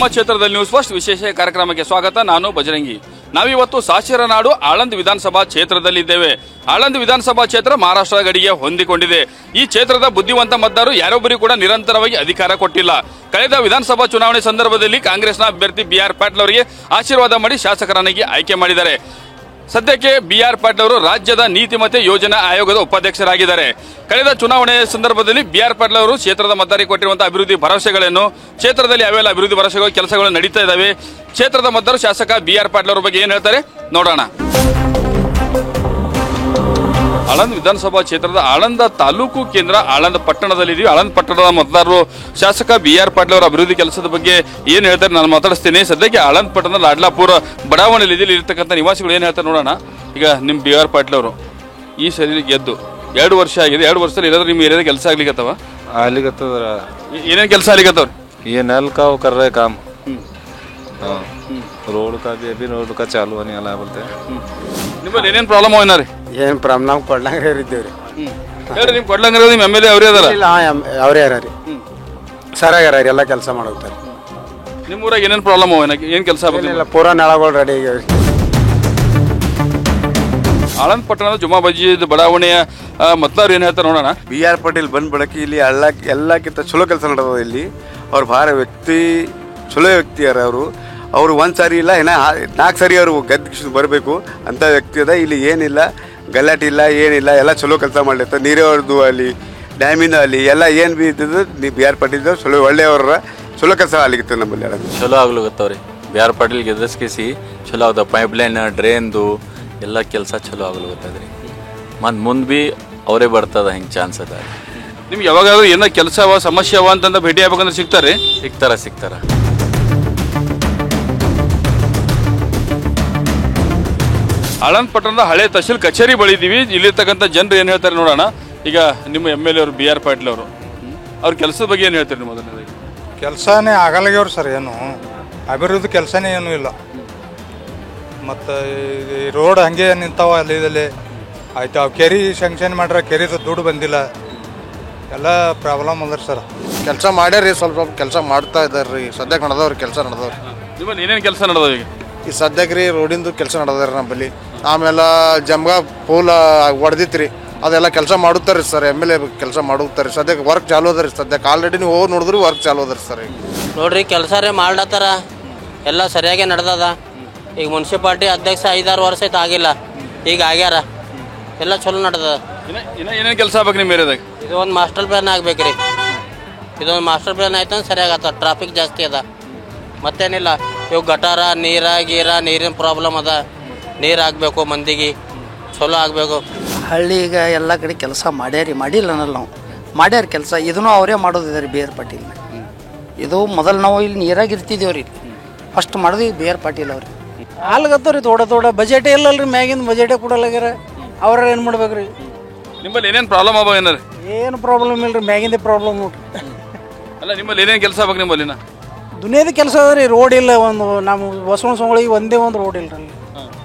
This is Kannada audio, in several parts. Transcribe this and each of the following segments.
ನಿಮ್ಮ ಕ್ಷೇತ್ರದಲ್ಲಿ ನ್ಯೂಸ್ ಫಸ್ಟ್ ವಿಶೇಷ ಕಾರ್ಯಕ್ರಮಕ್ಕೆ ಸ್ವಾಗತ. ನಾನು ಬಜರಂಗಿ. ನಾವಿವತ್ತು ಸಾಶಿರ ನಾಡು ಆಳಂದ್ ವಿಧಾನಸಭಾ ಕ್ಷೇತ್ರದಲ್ಲಿದ್ದೇವೆ. ಆಳಂದ್ ವಿಧಾನಸಭಾ ಕ್ಷೇತ್ರ ಮಹಾರಾಷ್ಟ್ರ ಗಡಿಗೆ ಹೊಂದಿಕೊಂಡಿದೆ. ಈ ಕ್ಷೇತ್ರದ ಬುದ್ಧಿವಂತ ಮತದಾರರು ಯಾರೊಬ್ಬರಿಗೂ ಕೂಡ ನಿರಂತರವಾಗಿ ಅಧಿಕಾರ ಕೊಟ್ಟಿಲ್ಲ. ಕಳೆದ ವಿಧಾನಸಭಾ ಚುನಾವಣೆ ಸಂದರ್ಭದಲ್ಲಿ ಕಾಂಗ್ರೆಸ್ನ ಅಭ್ಯರ್ಥಿ BR ಪಾಟೀಲ್ ಅವರಿಗೆ ಆಶೀರ್ವಾದ ಮಾಡಿ ಶಾಸಕರನ್ನಾಗಿ ಆಯ್ಕೆ ಮಾಡಿದ್ದಾರೆ. ಸದ್ಯಕ್ಕೆ BR ಪಾಟೀಲ್ ಅವರು ರಾಜ್ಯದ ನೀತಿ ಮತ್ತು ಯೋಜನಾ ಆಯೋಗದ ಉಪಾಧ್ಯಕ್ಷರಾಗಿದ್ದಾರೆ. ಕಳೆದ ಚುನಾವಣೆಯ ಸಂದರ್ಭದಲ್ಲಿ BR ಪಾಟೀಲ್ ಅವರು ಕ್ಷೇತ್ರದ ಮತದಾರರಿಗೆ ಕೊಟ್ಟಿರುವಂತಹ ಅಭಿವೃದ್ಧಿ ಭರವಸೆಗಳನ್ನು, ಕ್ಷೇತ್ರದಲ್ಲಿ ಯಾವೆಲ್ಲ ಅಭಿವೃದ್ಧಿ ಭರವಸೆಗಳು ಕೆಲಸಗಳು ನಡೀತಾ ಇದ್ದಾವೆ, ಕ್ಷೇತ್ರದ ಮತದಾರರು ಶಾಸಕ BR ಪಾಟೀಲ್ ಅವರ ಬಗ್ಗೆ ಏನು ಹೇಳ್ತಾರೆ ನೋಡೋಣ. ಆಳಂದ್ ವಿಧಾನಸಭಾ ಕ್ಷೇತ್ರದ ಆಳಂದ ತಾಲೂಕು ಕೇಂದ್ರ ಆಳಂದ ಪಟ್ಟಣದಲ್ಲಿದ್ದೀವಿ. ಆಳಂದ ಪಟ್ಟಣದ ಮತದಾರರು ಶಾಸಕ BR ಪಾಟೀಲ್ ಅವರ ಅಭಿವೃದ್ಧಿ ಕೆಲಸದ ಬಗ್ಗೆ ಏನು ಹೇಳ್ತಾರೆ ನಾನು ಮಾತಾಡಿಸ್ತೀನಿ. ಸದ್ಯಕ್ಕೆ ಆಳಂದ ಪಟ್ಟಣದ ಲಾಡ್ಲಾಪುರ ಬಡಾವಣೆಯಲ್ಲಿ ಇರ್ತಕ್ಕಂಥ ನಿವಾಸಿಗಳು ಏನು ಹೇಳ್ತಾರೆ ನೋಡೋಣ. ಈಗ ನಿಮ್ಮ BR ಪಾಟೀಲ್ ಅವರು ಈ ಸರಿ ಗೆದ್ದು 2 ವರ್ಷ ಆಗಿದೆ. 2 ವರ್ಷದಲ್ಲಿ ಏನಾದ್ರು ನಿಮ್ಮ ಏರಿಯಾದ ಕೆಲಸ ಆಗ್ಲಿಕ್ಕತ್ತವ? ಏನೇನು ಕೆಲಸ ಆಗ್ಲಿಕ್ಕತ್ತವ್ರಿ? ये नल का वो कर रहे काम, रोड का भी अभी रोड का चालू होने वाला है बोलते हैं. ನಿಮ್ಮಲ್ಲಿ ಏನೇನು ಪ್ರಾಬ್ಲಮ್ ಏನಾರಿ? ಏನು ಪ್ರಾಬ್ಲಮ್ ನಾವು ಕೊಡ್ಲಂಗೆ ಇದ್ದೀವಿ ಹೇಳ್ರಿ. ನಿಮ್ ಕೊಡ್ಲಂಗಿರೋ ನಿಮ್ಮ MLA ಅವರೇ ಅದಾರ? ಇಲ್ಲ, ಅವರೇ ಯಾರ ರೀ ಸರಿಯಾಗ್ಯಾರ ರೀ, ಎಲ್ಲ ಕೆಲಸ ಮಾಡೋಗ್ತಾರೆ. ನಿಮ್ಮ ಊರಾಗ ಏನೇನು ಪ್ರಾಬ್ಲಮ್ ಏನು ಕೆಲಸ ಇಲ್ಲ, ಪೂರಾ ನೆಲಗಳು ರೆಡಿ ಆಗ್ಯಾವ. ಆಳಂದ್ ಪಟ್ಟಣದ ಜುಮಾ ಬಜ್ಜಿ ಬಡಾವಣೆಯ ಮತದಾರರು ಏನು ಹೇಳ್ತಾರೆ ನೋಡೋಣ. BR ಪಾಟೀಲ್ ಬಂದ್ ಬಳಕೆ ಇಲ್ಲಿ ಎಲ್ಲಕ್ಕಿಂತ ಚಲೋ ಕೆಲಸ ನಡೆದ. ಇಲ್ಲಿ ಅವ್ರು ಭಾಳ ಚಲೋ ವ್ಯಕ್ತಿ ಯಾರ ಅವರು ಒಂದು ಸಾರಿ ಇಲ್ಲ ಇನ್ನ 4 ಸಾರಿ ಅವರು ಗೆದ್ದು ಬರಬೇಕು ಅಂತ ವ್ಯಕ್ತಿ ಅದ. ಇಲ್ಲಿ ಏನಿಲ್ಲ, ಗಲಾಟೆ ಇಲ್ಲ, ಏನಿಲ್ಲ, ಎಲ್ಲ ಚಲೋ ಕೆಲಸ ಮಾಡ್ಲಿತ್ತ. ನೀರಾವರಿದು ಅಲ್ಲಿ, ಡ್ಯಾಮಿನ ಅಲ್ಲಿ ಎಲ್ಲ ಏನು ಬಿ ಇದ್ದಿದ್ದು BR ಪಾಟೀಲ್ ಚಲೋ ಒಳ್ಳೆಯವರ ಚಲೋ ಕೆಲಸ ಆಗ್ಲಿಕ್ಕೆ ನಮ್ಮಲ್ಲಿ ಚಲೋ ಆಗ್ಲಿಕತ್ತವ್ರಿ. BR ಪಾಟೀಲ್ ಗೆದ್ದಿಸಿ ಚಲೋ ಆಗ್ತಾವ. ಪೈಪ್ಲೈನ್, ಡ್ರೈನ್ದು ಎಲ್ಲ ಕೆಲಸ ಚಲೋ ಆಗ್ಲಿಕತ್ತದ್ರಿ. ಮತ್ತು ಮುಂದೆ ಬಿ ಅವರೇ ಬರ್ತದ ಹಿಂಗೆ ಚಾನ್ಸ್ ಅದ. ನಿಮ್ಗೆ ಯಾವಾಗಾದ್ರೂ ಏನೋ ಕೆಲಸ ಅವ ಸಮಸ್ಯೆ ಅವ ಅಂತಂದ ಭೇಟಿ ಆಗ್ಬೇಕಂದ್ರೆ ಸಿಗ್ತಾರೆ? ಸಿಗ್ತಾರ. ಆಳಂದ್ ಪಟ್ಟಣದ ಹಳೆ ತಹಶೀಲ್ ಕಚೇರಿ ಬಳಿ ಇದ್ದೀವಿ. ಇಲ್ಲಿರ್ತಕ್ಕಂಥ ಜನರು ಏನು ಹೇಳ್ತಾರೆ ನೋಡೋಣ. ಈಗ ನಿಮ್ಮ MLA ಅವರು BR ಪಾಟೀಲ್ ಅವರು ಅವ್ರ ಕೆಲಸದ ಬಗ್ಗೆ ಏನು ಹೇಳ್ತಾರೆ? ಮೊದಲನೇದಾಗಿ ಕೆಲಸನೇ ಆಗಲ್ಲಾಗ್ಯವ್ರು ಸರ್. ಏನು ಅಭಿವೃದ್ಧಿ ಕೆಲಸನೇ ಏನೂ ಇಲ್ಲ. ಮತ್ತು ಈ ರೋಡ್ ಹಾಗೆ ನಿಂತಾವ ಅಲ್ಲಿ ಆಯ್ತು. ಅವು ಕೆರೆ ಸ್ಯಾಂಕ್ಷನ್ ಮಾಡ್ರೆ ಕೆರೆದು ದುಡ್ಡು ಬಂದಿಲ್ಲ. ಎಲ್ಲ ಪ್ರಾಬ್ಲಮ್ ಅದ ಸರ್. ಕೆಲಸ ಮಾಡ್ಯಾರಿ, ಸ್ವಲ್ಪ ಕೆಲಸ ಮಾಡ್ತಾ ಇದ್ದಾರೆ ರೀ. ಸದ್ಯಕ್ಕೆ ನಡೆದವ್ರಿ, ಕೆಲಸ ನಡೆದವ್ರಿ. ನಿಮ್ಮಲ್ಲಿ ಏನೇನು ಕೆಲಸ ನಡೆದವ ಈಗ? ಈ ಸದ್ಯಕ್ಕೆ ರೀ ರೋಡಿಂದು ಕೆಲಸ ನಡೆದಾರೆ ನಮ್ಮಲ್ಲಿ. ಆಮೇಲೆ ಜಮ್ಗಾ ಪೂಲ್ ಹೊಡೆದಿತ್ತು ರೀ, ಅದೆಲ್ಲ ಕೆಲಸ ಮಾಡುತ್ತಾರೆ ಸರ್. MLA ಕೆಲಸ ಮಾಡುತ್ತಾರೆ. ಸದ್ಯಕ್ಕೆ ವರ್ಕ್ ಚಾಲು ಅದ ರೀ. ಸದ್ಯಕ್ಕೆ ಆಲ್ರೆಡಿ ನೀವು ಹೋಗಿ ನೋಡಿದ್ರಿ ವರ್ಕ್ ಚಾಲು ಅದ ರೀ ಸರ್. ನೋಡ್ರಿ ಕೆಲಸ ರೀ ಮಾಡ್ಲತ್ತಾರ, ಎಲ್ಲ ಸರಿಯಾಗಿ ನಡೆದದ. ಈಗ ಮುನ್ಸಿಪಾಲ್ಟಿ ಅಧ್ಯಕ್ಷ 5-6 ವರ್ಷ ಆಯ್ತು ಆಗಿಲ್ಲ, ಈಗ ಆಗ್ಯಾರ. ಎಲ್ಲ ಚಲೋ ನಡೆದ. ಏನೇನು ಕೆಲಸ ಆಗ್ಬೇಕು ನಿಮ್ಮ ಏರಿಯಾದಾಗ? ಇದು ಒಂದು ಮಾಸ್ಟರ್ ಪ್ಲಾನ್ ಆಗ್ಬೇಕು ರೀ. ಇದೊಂದು ಮಾಸ್ಟರ್ ಪ್ಲಾನ್ ಆಯ್ತು ಅಂದ್ರೆ ಸರಿಯಾಗತ್ತ. ಟ್ರಾಫಿಕ್ ಜಾಸ್ತಿ ಅದ, ಮತ್ತೇನಿಲ್ಲ. ಇವು ಗಟಾರ, ನೀರಿನ ಪ್ರಾಬ್ಲಮ್ ಅದ. ನೀರು ಆಗಬೇಕು, ಮಂದಿಗೆ ಚಲೋ ಆಗಬೇಕು. ಹಳ್ಳಿಗ ಎಲ್ಲ ಕಡೆ ಕೆಲಸ ಮಾಡಿಲ್ಲ ಅನ್ನಲ್ಲ. ನಾವು ಮಾಡ್ಯಾರ ಕೆಲಸ. ಇದನ್ನು ಅವರೇ ಮಾಡೋದಿದ್ದಾರೆ BR ಪಾಟೀಲ್. ಇದು ಮೊದಲು ನಾವು ಇಲ್ಲಿ ನೀರಾಗ ಇರ್ತಿದ್ದೇವ್ರಿ. ಫಸ್ಟ್ ಮಾಡೋದು BR ಪಾಟೀಲ್ ಅವ್ರಿ. ಹಾಲ್ಗತ್ತವ್ರಿ ಥೋಡ ಬಜೆಟೇ ಇಲ್ಲಲ್ರಿ. ಮ್ಯಾಗಿಂದ ಬಜೆಟೇ ಕೊಡಲಾಗ್ಯಾರ. ಅವ್ರ ಏನು ಮಾಡ್ಬೇಕ್ರಿ? ನಿಮ್ಮಲ್ಲಿ ಏನೇನು ಪ್ರಾಬ್ಲಮ್ ಅವ ಏನಾರ? ಏನು ಪ್ರಾಬ್ಲಮ್ ಇಲ್ರಿ, ಮ್ಯಾಗಿಂದ ಪ್ರಾಬ್ಲಮ್ ನೋಡ್ರಿ. ಅಲ್ಲ, ನಿಮ್ಮಲ್ಲಿ ಏನೇನು ಕೆಲಸ ಆಗ್ಬೇಕು? ನಿಮ್ಮಲ್ಲಿನ ದುನಿಯಾದ ಕೆಲಸ ಅದ ರೀ. ರೋಡ್ ಇಲ್ಲ. ಒಂದು ನಮ್ಮ ಬಸವಣ್ಣ ಸಂಗೊಳಿಗೆ ಒಂದೇ ಒಂದು ರೋಡ್ ಇಲ್ಲ ರೀ.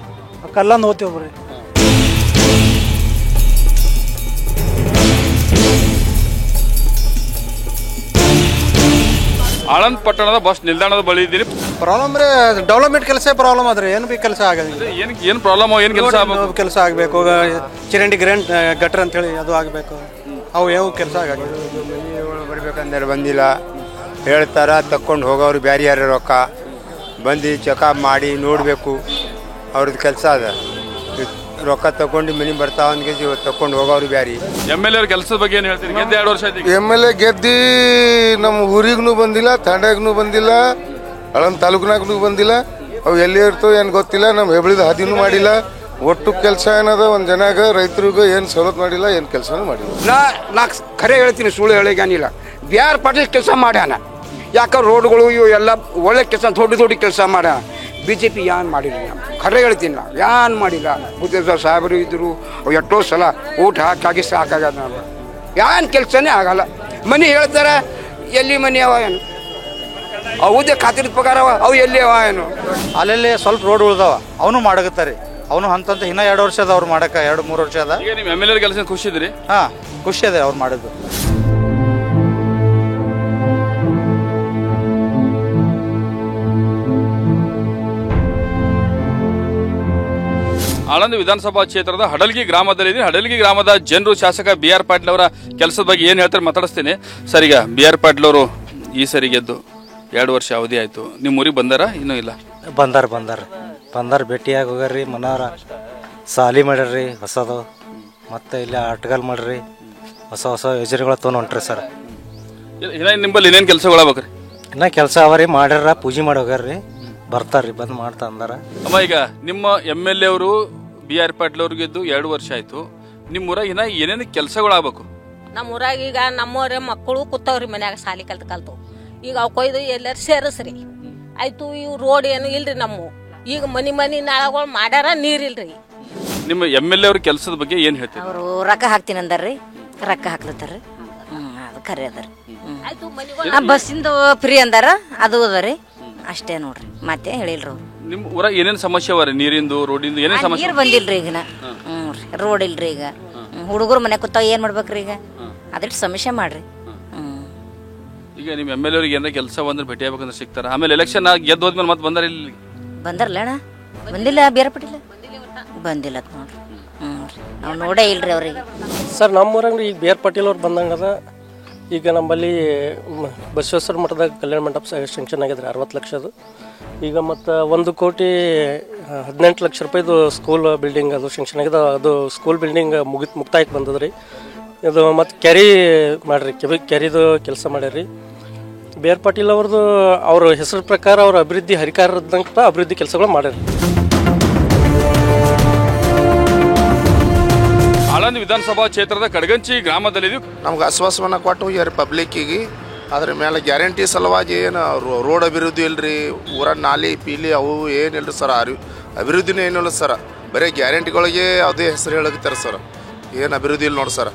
ಕಲ್ಲಂದು ಹೋಗ್ತೀವ್ರಿ. ಆಳಂದ್ ಪಟ್ಟಣದ ಬಸ್ ನಿಲ್ದಾಣದ ಬಳಿ ಇದ್ದೀರಿ. ಪ್ರಾಬ್ಲಮ್ ರೀ, ಡೆವಲಪ್ಮೆಂಟ್ ಕೆಲಸ ಪ್ರಾಬ್ಲಮ್ ಅದ್ರಿ. ಏನು ಬಿ ಕೆಲಸ ಆಗಲ್ಲ. ಏನು ಪ್ರಾಬ್ಲಮ್? ಏನು ಕೆಲಸ ಆಗಬೇಕು? ಕೆಲಸ ಆಗಬೇಕು. ಚರಂಡಿ ಗಟ್ರ ಅಂತೇಳಿ ಅದು ಆಗಬೇಕು. ಅವು ಯಾವ ಕೆಲಸ ಆಗಲ್ಲ. ಬರ್ಬೇಕಂದ್ರೆ ಬಂದಿಲ್ಲ ಹೇಳ್ತಾರ. ತಕ್ಕೊಂಡು ಹೋಗೋರು ಬ್ಯಾರೆ ಯಾರ ರೊಕ್ಕ ಬಂದು ಚೆಕಪ್ ಮಾಡಿ ನೋಡಬೇಕು. ಅವ್ರದ್ದು ಕೆಲಸ ಅದ. ರೊಕ್ಕ ತಗೊಂಡು ಮನೆ ಬರ್ತಾವ ಅಂದ್ಗೆ ತಕೊಂಡು ಹೋಗೋರು ಬ್ಯಾರಿ. MLA ಅವ್ರ ಕೆಲಸದ ಬಗ್ಗೆ ಏನು ಹೇಳ್ತೀರಿ? ಗೆದ್ದು 2 ವರ್ಷ ಆಯ್ತು. MLA ಗೆದ್ದಿ ನಮ್ಮ ಊರಿಗೂ ಬಂದಿಲ್ಲ, ತಾಂಡ್ಯಾಗೂ ಬಂದಿಲ್ಲ, ಆಳಂದ್ ತಾಲೂಕಿನಾಗೂ ಬಂದಿಲ್ಲ. ಅವು ಎಲ್ಲಿ ಇರ್ತೋ ಏನು ಗೊತ್ತಿಲ್ಲ. ನಮ್ಮ ಹೆಬ್ಳಿದ ಹಾದಿನೂ ಮಾಡಿಲ್ಲ. ಒಟ್ಟು ಕೆಲಸ ಏನದ ಒಂದು ಜನಾಗ ರೈತರಿಗೂ ಏನು ಸವಲತ್ತು ಮಾಡಿಲ್ಲ, ಏನು ಕೆಲಸನೂ ಮಾಡಿಲ್ಲ. ನಾ ಖರೆ ಹೇಳ್ತೀನಿ, ಸುಳ್ಳು ಹೇಳಿಗೇನಿಲ್ಲ. BR ಪಾಟೀಲ್ ಕೆಲಸ ಮಾಡ್ಯಾನ. ಯಾಕೆ ರೋಡ್ಗಳು ಇವು ಎಲ್ಲ ಒಳ್ಳೆ ಕೆಲಸ, ದೊಡ್ಡ ಕೆಲಸ ಮಾಡ್ಯಾನ. BJP ಏನು ಮಾಡಿಲ್ಲ. ಖರೆ ಹೇಳ್ತೀನಿ, ನಾವು ಏನು ಮಾಡಿಲ್ಲ. ಬುದ್ಧೇಶ್ವರ ಸಾಹೇಬರು ಇದ್ದರು, ಎಷ್ಟೋ ಸಲ ಊಟ ಹಾಕಿ ಸಾಕಾಗ್ಯದ. ನಾವು ಏನು ಕೆಲಸನೇ ಆಗಲ್ಲ. ಮನೆ ಹೇಳ್ತಾರೆ, ಎಲ್ಲಿ ಮನೆ ಅವ ಏನು? ಅವುದೇ ಖಾತಿರದ ಪಗಾರ ಅವ, ಅವು ಎಲ್ಲಿ ಅವ ಏನು? ಅಲ್ಲಲ್ಲಿ ಸ್ವಲ್ಪ ರೋಡ್ ಉಳ್ದಾವ, ಅವನು ಮಾಡಕತ್ತಾರೆ. ಅವನು ಹಂತಂತ ಇನ್ನೂ 2 ವರ್ಷ ಅದ ಅವ್ರು ಮಾಡಕ್ಕೆ. 2-3 ವರ್ಷ ಅದ. ಈಗ ನಿಮ್ಮ MLA ಕೆಲಸ ಖುಷಿ ಇದ್ರಿ? ಹಾಂ, ಖುಷಿ ಅದ ಅವ್ರು ಮಾಡಿದ್ದು. ಆಳಂದ ವಿಧಾನಸಭಾ ಕ್ಷೇತ್ರದ ಹಡಲ್ಗಿ ಗ್ರಾಮದಲ್ಲಿದೆ. ಹಡಲ್ಗಿ ಗ್ರಾಮದ ಜನರು ಶಾಸಕ ಬಿ ಆರ್ ಪಾಟೀಲ್ ಅವರ ಕೆಲಸದ ಬಗ್ಗೆ ಏನು ಹೇಳ್ತಾರೆ ಮಾತಾಡಿಸ್ತೀನಿ. ಸರ್, ಈಗ ಬಿ ಆರ್ ಪಾಟೀಲ್ ಅವರು ಈ ಸರಿ ಗೆದ್ದು 2 ವರ್ಷ ಅವಧಿ ಆಯ್ತು. ನಿಮ್ಮ ಊರಿಗೆ ಬಂದಾರ ಇನ್ನೂ ಇಲ್ಲ? ಬಂದಾರ ಭೇಟಿಯಾಗಿ ಹೋಗ್ಯಾರ್ರಿ. ಮನವರ ಸಾಲಿ ಮಾಡ್ಯಾರ್ರಿ ಹೊಸದು, ಮತ್ತು ಇಲ್ಲಿ ಆಟಗಾಲ್ ಮಾಡ್ರಿ, ಹೊಸ ಯೋಜನೆಗಳು ತೊಗೊಂಡು ಹೊಂಟ್ರಿ ಸರ್. ನಿಂಬಲ್ಲಿ ಏನೇನು ಕೆಲಸಗಳಾಗ್ಬೇಕ್ರಿ? ಇನ್ನ ಕೆಲಸ ಅವರಿ ಮಾಡ್ಯಾರ, ಪೂಜೆ ಮಾಡಿ ಹೋಗ್ಯಾರ್ರಿ, ಬರ್ತಾರ್ರಿ, ಬಂದು ಮಾಡ್ತಾ ಅಂದಾರ. ಅಮ್ಮ, ಈಗ ನಿಮ್ಮ MLA ಅವರು ಬಿ ಆರ್ ಪಾಟೀಲ್ ಅವ್ರಿಗೆ ಗೆದ್ದು 2 ವರ್ಷ ಆಯ್ತು. ನಿಮ್ಮ ಊರಾಗ ಇನ್ನ ಏನೇನು ಕೆಲಸಗಳಾಗಬೇಕು? ನಮ್ಮ ಊರಾಗ ಈಗ ನಮ್ಮವ್ರೆ ಮಕ್ಕಳು ಕೂತವ್ರಿ ಮನ್ಯಾಗ ಸಾಲಿ ಕಲ್ತು ಈಗ ಅವ್ ಕೊಯ್ದು ಎಲ್ಲರೂ ಸೇರಿಸ್ರಿ ಆಯ್ತು. ಇವ್ ರೋಡ್ ಏನು ಇಲ್ರಿ ನಮ್ಮ ಈಗ ಮನಿ ನಾಳಗಳು ಮಾಡ್ಯಾರ, ನೀರಿಲ್ರಿ. ನಿಮ್ಮ MLA ಅವ್ರ ಕೆಲಸದ ಬಗ್ಗೆ ಏನ್ ಹೇಳ್ತೀರಿ? ಅವರು ರೊಕ್ಕ ಹಾಕ್ತೀನಿ ಅಂದಾರ್ರಿ, ರೊಕ್ಕ ಹಾಕ್ಲತ್ತಾರ್ರಿ. ಅದು ಖರೆ ಅದರಿ. ಬಸ್ಸಿಂದ ಫ್ರೀ ಅಂದಾರ, ಅದು ಅದರಿ. ಅಷ್ಟೇ ನೋಡ್ರಿ, ಮತ್ತೆ ಹೇಳಿಲ್ರಿ ಅವ್ರು. ನಿಮ್ಮ ಊರಾಗ ಏನೇನು ಸಮಸ್ಯೆ ಅವರಿ? ನೀರಿಂದು, ರೋಡಿಂದು ಏನೇನು ಸಮಸ್ಯೆ? ನೀರು ಬಂದಿಲ್ರಿ ಈಗಿನ. ರೋಡ್ ಇಲ್ರಿ ಈಗ. ಹುಡುಗರು ಮನೆ ಕೂತಾವ ಏನ್ ಮಾಡ್ಬೇಕ್ರಿ ಈಗ? ಅದಿಟ್ಟು ಸಮಸ್ಯೆ ಮಾಡ್ರಿ. ಈಗ ನಿಮ್ಮ MLA ಅವ್ರಿಗೆ ಏನಾರ ಕೆಲಸ ಬಂದ್ರೆ ಭೇಟಿ ಆಗ್ಬೇಕಂದ್ರೆ ಸಿಗ್ತಾರ? ಆಮೇಲೆ ಎಲೆಕ್ಷನ್ ಗೆದ್ದು ಹೋದ್ಮೇಲೆ ಮತ್ತೆ ಬಂದಾರ ಇಲ್ಲಿ? ಬಂದಾರಲ್ಲ ಅಣ್ಣ, ಬಂದಿಲ್ಲ. ಬೇರೆ ಪಟ್ಟಿಲ್ಲ, ಬಂದಿಲ್ಲ ನೋಡ್ರಿ. ನಾವು ನೋಡೇ ಇಲ್ರಿ ಅವ್ರಿಗೆ. ಸರ್, ನಮ್ಮೂರಾಗ ಈಗ ಬಿ ಆರ್ ಪಾಟೀಲ್ ಅವ್ರು ಬಂದಂಗದ. ಈಗ ನಮ್ಮಲ್ಲಿ ಬಸವೇಶ್ವರ ಮಠದಾಗ ಕಲ್ಯಾಣ ಮಂಟಪ ಸ್ಯಾಂಕ್ಷನ್ ಆಗಿದ್ರೆ 60 ಲಕ್ಷದು. ಈಗ ಮತ್ತು 1,18,00,000 ರೂಪಾಯಿದು ಸ್ಕೂಲ್ ಬಿಲ್ಡಿಂಗ್ ಅದು ಸ್ಯಾಂಕ್ಷನ್ ಆಗಿದೆ. ಅದು ಸ್ಕೂಲ್ ಬಿಲ್ಡಿಂಗ್ ಮುಕ್ತಾಯಕ್ಕೆ ಬಂದದ್ರಿ. ಇದು ಮತ್ತು ಕೆರೆ ಮಾಡ್ರಿ, ಕೆರೆದು ಕೆಲಸ ಮಾಡ್ಯಾರ್ರಿ. ಬಿ ಆರ್ ಪಾಟೀಲ್ ಅವ್ರದ್ದು ಅವ್ರ ಹೆಸರು ಪ್ರಕಾರ ಅವ್ರ ಅಭಿವೃದ್ಧಿ ಹರಿಕಾರದಂತ ಅಭಿವೃದ್ಧಿ ಕೆಲಸಗಳು ಮಾಡ್ಯಾರ. ಆಳಂದ ವಿಧಾನಸಭಾ ಕ್ಷೇತ್ರದ ಕಡಗಂಚಿ ಗ್ರಾಮದಲ್ಲಿ ನಮ್ಗೆ ಆಶ್ವಾಸವನ್ನ ಕೊಟ್ಟು ಹೋಗ್ಯಾರ ಪಬ್ಲಿಕ್ಕಿಗೆ. ಅದ್ರ ಮೇಲೆ ಗ್ಯಾರಂಟಿ ಸಲುವಾಗಿ ಏನು ರೋಡ್ ಅಭಿವೃದ್ಧಿ ಇಲ್ರಿ, ಊರ ನಾಲಿ ಪೀಲಿ ಅವು ಏನಿಲ್ರಿ ಸರ್. ಅಭಿವೃದ್ಧಿನೂ ಏನಿಲ್ಲ ಸರ್, ಬರೀ ಗ್ಯಾರಂಟಿಗಳಿಗೆ ಅದೇ ಹೆಸರು ಹೇಳಕತ್ತಾರೆ ಸರ್. ಏನು ಅಭಿವೃದ್ಧಿ ಇಲ್ಲ ನೋಡಿ ಸರ್.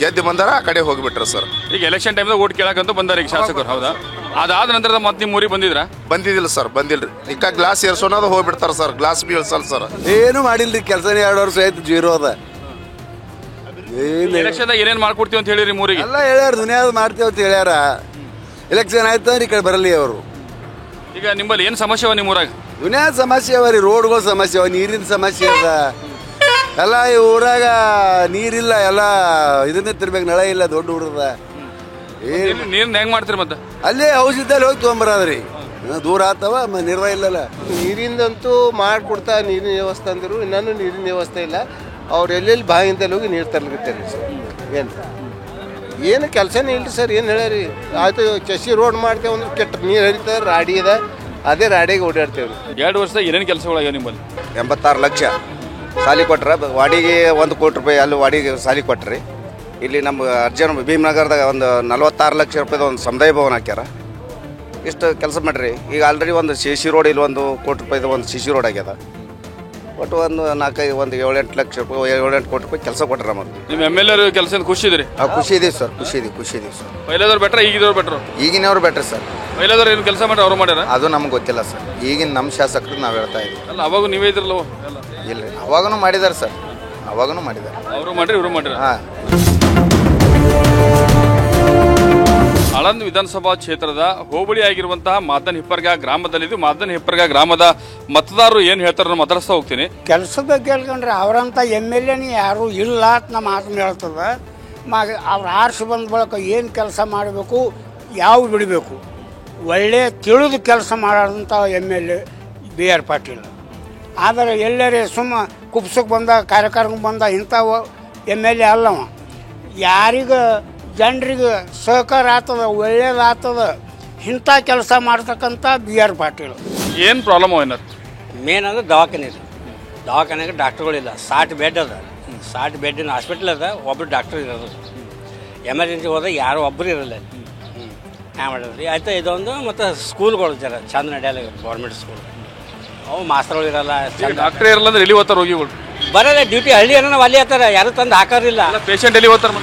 ಗೆದ್ದು ಬಂದಾರ, ಆ ಕಡೆ ಹೋಗಿಬಿಟ್ರ ಸರ್. ಈಗ ಎಲೆಕ್ಷನ್ ಟೈಮ್ದಾಗ ಓಟ್ ಕೇಳಕಂತೂ ಬಂದಾರ ಈಗ ಶಾಸಕರು, ಹೌದಾ? ಅದಾದ ನಂತರ ಮತ್ತೆ ನಿಮ್ಮ ಊರಿಗೆ ಬಂದಿದ್ರ? ಬಂದಿದ್ದಿಲ್ಲ ಸರ್, ಬಂದಿಲ್ರಿ. ಈಗ ಗ್ಲಾಸ್ ಏರ್ಸೋನದು ಹೋಗ್ಬಿಡ್ತಾರ ಸರ್, ಗ್ಲಾಸ್ ಬಿ ಇಳ್ಸಲ್ಲ ಸರ್. ಏನು ಮಾಡಿಲ್ರಿ ಕೆಲಸನೇ 2 ವರ್ಷ ಆಯ್ತು, ಜೀರೋ ಅದ. ಎಲೆಕ್ಷನ್ ಏನೇನ್ ಮಾಡ್ಕೊಡ್ತೀವಿ ಅಂತ ಹೇಳಿರಿ ಮೂರಿಗೆ? ಎಲ್ಲ ಹೇಳ್ಯಾರ, ದುನಿಯಾದ ಮಾಡ್ತೀವಿ ಅಂತ ಹೇಳ್ಯಾರ. ಎಲೆಕ್ಷನ್ ಆಯ್ತು ಅಂದ್ರೆ ಈ ಕಡೆ ಬರಲಿ ಅವರು. ಈಗ ನಿಮ್ಮಲ್ಲಿ ಏನು ಸಮಸ್ಯೆ ಅವ ನಿಮ್ಮ ಊರಾಗ? ದುನಿಯಾದ ಸಮಸ್ಯೆ ಅವ ರೀ, ರೋಡ್ಗಳ ಸಮಸ್ಯೆ ಅವ, ನೀರಿನ ಸಮಸ್ಯೆ ಅದ. ಎಲ್ಲ ಈ ಊರಾಗ ನೀರಿಲ್ಲ, ಎಲ್ಲ ಇದನ್ನೇ ತಿರ್ಬೇಕು, ನಳ ಇಲ್ಲ, ದೊಡ್ಡ ಊರದ. ನೀರ್ನ ಹೆಂಗ್ ಮಾಡ್ತೀರಿ ಮತ್ತೆ? ಅಲ್ಲೇ ಔಷಧದಲ್ಲಿ ಹೋಗಿ ತೊಗೊಂಬರದ್ರಿ, ದೂರ ಆತವ, ನಿರ್ವಹ ಇಲ್ಲಲ್ಲ. ನೀರಿಂದಂತೂ ಮಾಡಿಕೊಡ್ತಾ ನೀರಿನ ವ್ಯವಸ್ಥೆ ಅಂದರು, ಇನ್ನೂ ನೀರಿನ ವ್ಯವಸ್ಥೆ ಇಲ್ಲ. ಅವ್ರು ಎಲ್ಲೆಲ್ಲಿ ಬಾವಿಯಿಂದಲ್ಲಿ ಹೋಗಿ ನೀರು ತರ್ಲಿಕತ್ತಾರೆ ಸರ್. ಏನು ಕೆಲಸನೇ ಇಲ್ರಿ ಸರ್. ಏನು ಹೇಳ್ಯಾರಿ? ಆಯ್ತು ಚಸಿ ರೋಡ್ ಮಾಡ್ತೇವೆ ಅಂದ್ರೆ ಕೆಟ್ಟ ನೀರು ಹರಿತಾರೆ, ರಾಡಿ ಅದ, ಅದೇ ರಾಡಿಗೆ ಓಡಾಡ್ತೇವೆ. 2 ವರ್ಷದಾಗ ಏನೇನು ಕೆಲಸಗಳಾಗ್ಯಾವ ನಿಮ್ಮಲ್ಲಿ? 86 ಲಕ್ಷ ಸಾಲಿ ಕೊಟ್ರ, ವಾಡಿಗೆ 1 ಕೋಟಿ ರೂಪಾಯಿ ಅಲ್ಲಿ ವಾಡಿಗೆ ಸಾಲಿ ಕೊಟ್ರಿ. ಇಲ್ಲಿ ನಮ್ಮ ಅರ್ಜುನ್ ಭೀಮನಗರದಾಗ ಒಂದು 46 ಲಕ್ಷ ರೂಪಾಯಿದ ಒಂದು ಸಮುದಾಯ ಭವನ ಹಾಕ್ಯಾರ. ಇಷ್ಟು ಕೆಲಸ ಮಾಡ್ರಿ. ಈಗ ಆಲ್ರೆಡಿ ಒಂದು CC ರೋಡ್, ಇಲ್ಲಿ 1 ಕೋಟಿ ರೂಪಾಯಿದ ಒಂದು CC ರೋಡ್ ಆಗ್ಯದ. ಒಟ್ಟು ಒಂದು 7-8 ಲಕ್ಷ ರೂಪಾಯಿ, 7-8 ಕೋಟಿ ರೂಪಾಯಿ ಕೆಲಸ ಕೊಟ್ರ ನಮಗೆ. ನಿಮ್ಮ MLA ಕೆಲಸ ಖುಷಿ ಇದ್ರಿ? ಖುಷಿ ಇದೀವಿ ಸರ್, ಖುಷಿ ಇದೀವಿ ಸರ್. ಪೈಲಾದವ್ರು ಬೆಟ್ರ, ಈಗಿದವ್ರು ಬೆಟ್ರು? ಈಗಿನವ್ರು ಬೆಟ್ರ್ ಸರ್. ಪೈಲಾದವ್ರು ಏನು ಕೆಲಸ ಮಾಡ್ರಿ, ಅವ್ರು ಮಾಡ್ಯಾರ? ಅದು ನಮ್ಗೆ ಗೊತ್ತಿಲ್ಲ ಸರ್. ಈಗಿನ ನಮ್ಮ ಶಾಸಕರು ನಾವು ಹೇಳ್ತಾ ಇದ್ದೀವಿ. ಅಲ್ಲ, ಅವಾಗ ನೀವೇ ಇದ್ರಲ್ಲ? ಇಲ್ರಿ, ಅವಾಗೂ ಮಾಡಿದಾರೆ ಸರ್, ಅವಾಗೂ ಮಾಡಿದಾರೆ. ಅವರು ಮಾಡ್ರಿ, ಇವರು ಮಾಡ್ರಿ. ಹಾಂ. ಆಳಂದ ವಿಧಾನಸಭಾ ಕ್ಷೇತ್ರದ ಹೋಬಳಿ ಆಗಿರುವಂತಹ ಮಾದನ್ ಹಿಪ್ಪರ್ಗ ಗ್ರಾಮದಲ್ಲಿದ್ದು, ಮಾದನ್ ಹಿಪ್ಪರ್ಗ ಗ್ರಾಮದ ಮತದಾರರು ಏನು ಹೇಳ್ತಾರ ಮಾತಾಡಿಸ್ತಾ ಹೋಗ್ತೀನಿ. ಕೆಲಸದ ಬಗ್ಗೆ ಹೇಳ್ಕೊಂಡ್ರೆ ಅವರಂತ MLA ಯಾರು ಇಲ್ಲ ಅಂತ ನಮ್ಮ ಮಾತು ಹೇಳ್ತದ. ಅವ್ರು ಆರ್ಸಿ ಬಂದ ಬಳಕ ಏನು ಕೆಲಸ ಮಾಡಬೇಕು, ಯಾವ ಬಿಡಬೇಕು, ಒಳ್ಳೆ ತಿಳಿದು ಕೆಲಸ ಮಾಡೋದಂಥ MLA ಬಿ ಆರ್ ಪಾಟೀಲ್. ಆದರೆ ಎಲ್ಲರೇ ಸುಮ್ಮ ಕುಪ್ಸಕ್ಕೆ ಬಂದ, ಕಾರ್ಯಕ್ರಮಕ್ಕೆ ಬಂದ ಇಂಥವು MLA ಅಲ್ಲವ. ಯಾರಿಗೆ ಜನರಿಗೆ ಸಹಕಾರ ಆಗ್ತದ, ಒಳ್ಳೇದಾಗ್ತದ, ಇಂಥ ಕೆಲಸ ಮಾಡ್ತಕ್ಕಂಥ ಬಿ ಆರ್ ಪಾಟೀಲ್. ಏನು ಪ್ರಾಬ್ಲಮ್ ಏನಾರು? ಮೇನ್ ಅಂದ್ರೆ ದವಾಖಾನೆ ಇದೆ. ದವಾಖಾನೆಗೆ ಡಾಕ್ಟ್ರುಗಳಿಲ್ಲ. 60 ಬೆಡ್ ಅದ, 60 ಬೆಡ್ಡಿನ ಹಾಸ್ಪಿಟ್ಲ್ ಅದ, ಒಬ್ಬರು ಡಾಕ್ಟ್ರ್ ಇರೋದು. ಎಮರ್ಜೆನ್ಸಿ ಹೋದಾಗ ಯಾರು ಒಬ್ಬರು ಇರಲ್ಲ. ಹ್ಯಾಂಗ ಮಾಡಿದ್ರಿ ಆಯ್ತು. ಇದೊಂದು ಮತ್ತು ಸ್ಕೂಲ್ಗಳು ಜರ ಚಂದ ನಡೆಯಲ್ಲ, ಗೌರ್ಮೆಂಟ್ ಸ್ಕೂಲ್. ಅವು ಮಾಸ್ತರ್ಗಳು ಇರಲ್ಲ, ಡಾಕ್ಟ್ರೇ ಇರಲ್ಲ ಅಂದ್ರೆ ಎಲ್ಲಿ ಹೋಗ್ತಾರೆ ರೋಗಿಗಳು? ಬರೋಲ್ಲ, ಡ್ಯೂಟಿ ಹಳ್ಳಿ ಏನೋ ಅಲ್ಲಿ ಹತ್ತಾರ, ಯಾರು ತಂದು ಹಾಕೋರಿಲ್ಲ. ಪೇಷಂಟ್ ಎಲ್ಲಿ ಹೋಗ್ತಾರೆ?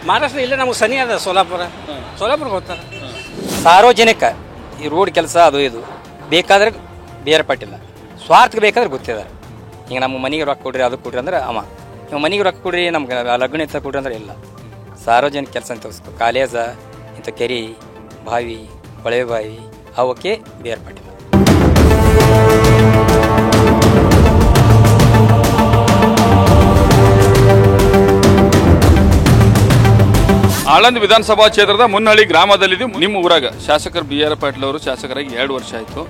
ಮಹಾರಾಷ್ಟ್ರ ಇಲ್ಲೇ ನಮ್ಗೆ ಸನಿ ಅದ, ಸೋಲಾಪುರಕ್ಕೆ ಹೋಗ್ತಾರೆ. ಸಾರ್ವಜನಿಕ ಈ ರೋಡ್ ಕೆಲಸ ಅದು ಇದು ಬೇಕಾದ್ರೆ ಬೇರೆ ಪಟ್ಟಿಲ್ಲ, ಸ್ವಾರ್ಥಕ್ಕೆ ಬೇಕಾದ್ರೆ ಗೊತ್ತಿದೆ. ಈಗ ನಮ್ಮ ಮನೆಗೆ ರೊಕ್ಕ ಕೊಡ್ರಿ, ಅದು ಕೊಡ್ರಿ ಅಂದ್ರೆ ಅವ, ನೀವು ಮನೆಗೆ ರೊಕ್ಕ ಕೊಡ್ರಿ, ನಮ್ಗೆ ಲಗ್ನ ಇಂಥ ಕೊಡ್ರಿ ಅಂದ್ರೆ ಇಲ್ಲ. ಸಾರ್ವಜನಿಕ ಕೆಲಸ ಅಂತ ಕಾಲೇಜ, ಇಂಥ ಕೆರೆ, ಬಾವಿ, ಕೊಳವೆ ಬಾವಿ ಅವಕ್ಕೆ ಬೇರೆ ಪಟ್ಟಿಲ್ಲ. ಆಳಂದ್ ವಿಧಾನಸಭಾ ಕ್ಷೇತ್ರದ ಮುನ್ನಹಳ್ಳಿ ಗ್ರಾಮದಲ್ಲಿದ್ದು ನಿಮ್ಮ ಊರಾಗ ಶಾಸಕರು ಬಿ ಆರ್ ಪಾಟೀಲ್ ಅವರು ಶಾಸಕರಾಗಿ 2 ವರ್ಷ ಆಯ್ತು.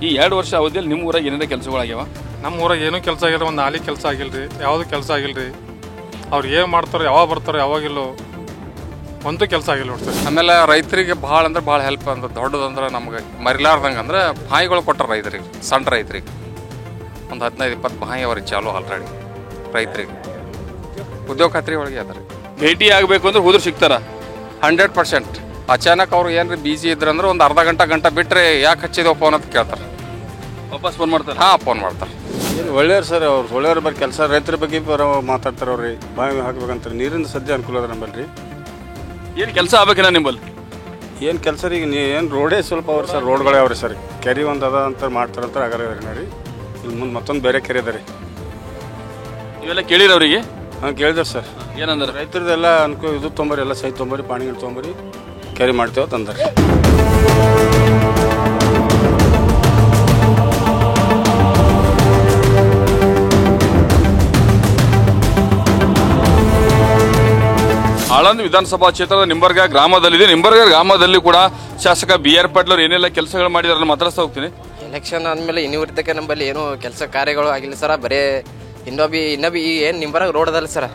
ಈ 2 ವರ್ಷ ಅವಧಿಯಲ್ಲಿ ನಿಮ್ಮ ಊರಾಗ ಏನೇನು ಕೆಲಸಗಳಾಗ್ಯಾವ? ನಮ್ಮ ಊರಾಗ ಏನೂ ಕೆಲಸ ಆಗಿಲ್ಲ, ಒಂದು ನಾಲಿ ಕೆಲಸ ಆಗಿಲ್ರಿ, ಯಾವುದು ಕೆಲಸ ಆಗಿಲ್ರಿ. ಅವ್ರು ಏನು ಮಾಡ್ತಾರೋ, ಯಾವಾಗ ಬರ್ತಾರೋ, ಯಾವಾಗಿಲ್ಲೋ ಒಂದು ಕೆಲಸ ಆಗಿಲ್ಲ ನೋಡ್ತಾರೆ. ಆಮೇಲೆ ರೈತರಿಗೆ ಭಾಳ ಅಂದ್ರೆ ಭಾಳ ಹೆಲ್ಪ್ ಅಂದ್ರೆ ದೊಡ್ಡದಂದ್ರೆ ನಮ್ಗೆ ಮರಿಲಾರ್ದಂಗೆ ಅಂದ್ರೆ ಬಾಯಿಗಳು ಕೊಟ್ಟಾರ ರೈತರಿಗೆ, ಸಣ್ಣ ರೈತರಿಗೆ ಒಂದು 15-20 ಬಾಯಿ ಅವ್ರಿಗೆ ಚಾಲು ಆಲ್ರೆಡಿ ರೈತರಿಗೆ. ಉದ್ಯೋಗ ಖಾತ್ರಿ ಒಳಗೆ ಅದಾರೆ. ಭೇಟಿ ಆಗಬೇಕು ಅಂದ್ರೆ ಹೋದ್ರೆ ಸಿಗ್ತಾರ 100%. ಅಚಾನಕ್ ಅವ್ರು ಏನ್ರಿ ಬಿಜಿ ಇದ್ರಂದ್ರೆ ಒಂದು ಅರ್ಧ ಗಂಟೆ ಬಿಟ್ಟರೆ ಯಾಕೆ ಹಚ್ಚಿದೆವು ಫೋನ್ ಅಂತ ಕೇಳ್ತಾರೆ, ವಾಪಸ್ ಫೋನ್ ಮಾಡ್ತಾರೆ. ಹಾಂ, ಫೋನ್ ಮಾಡ್ತಾರೆ. ಏನು ಒಳ್ಳೆಯವ್ರು ಸರ್, ಅವ್ರು ಒಳ್ಳೆಯವ್ರ ಬಗ್ಗೆ ಕೆಲಸ, ರೈತರ ಬಗ್ಗೆ ಮಾತಾಡ್ತಾರೆ ಅವ್ರಿ. ಬಾವಿ ಹಾಕ್ಬೇಕಂತಾರೆ, ನೀರಿಂದ ಸದ್ಯ ಅನುಕೂಲ ಅದ ನಮ್ಮಲ್ಲಿ. ಏನು ಕೆಲಸ ಆಗ್ಬೇಕಿಲ್ಲ ನಿಮ್ಮಲ್ಲಿ? ಏನು ಕೆಲಸ ರೀ, ಏನು ರೋಡೇ ಸ್ವಲ್ಪ ಅವ್ರಿ ಸರ್, ರೋಡ್ಗಳೇ ಅವ್ರಿ ಸರ್. ಕೆರೆ ಒಂದು ಅದ ಅಂತ ಮಾಡ್ತಾರಂತ ಆಗಲ್ಲ ರೀ. ಇಲ್ಲಿ ಮುಂದೆ ಮತ್ತೊಂದು ಬೇರೆ ಕೆರೆ ಅದ ರೀ. ಇವೆಲ್ಲ ಕೇಳಿರಿ ಅವರಿಗೆ? ಹಾಂ, ಕೇಳಿದ್ರು ಸರ್. ಏನಂದ್ರೆ ರೈತರದೆಲ್ಲ ಅನ್ಕೋ ಇದು ತೊಂಬರಿ, ಎಲ್ಲ ಸೈ ತೊಂಬರಿ, ಪಾಣಿಗಳು ತೊಂಬರಿ, ಕೆರೆ ಮಾಡ್ತೇವೆ ತಂದಾರೆ. ಆಳಂದ್ ವಿಧಾನಸಭಾ ಕ್ಷೇತ್ರದ ನಿಂಬರ್ಗ ಗ್ರಾಮದಲ್ಲಿದೆ. ನಿಂಬರ್ಗ ಗ್ರಾಮದಲ್ಲಿ ಕೂಡ ಶಾಸಕ ಬಿ ಆರ್ ಪಾಟೀಲ್ ಅವರು ಏನೆಲ್ಲ ಕೆಲಸಗಳು ಮಾಡಿದಾರೆ ಮಾತಾಡ್ತಾ ಹೋಗ್ತೀನಿ. ಎಲೆಕ್ಷನ್ ಆದಮೇಲೆ ಇನ್ನೂವರೆಗೆ ನಮ್ಮಲ್ಲಿ ಏನೂ ಕೆಲಸ ಕಾರ್ಯಗಳು ಆಗಿಲ್ಲ ಸರ. ಬರೀ ಇನ್ನೊಬ್ಬಿ ಏನು ನಿಂಬರಾಗ ರೋಡ್ ಅದಲ್ಲ ಸರ,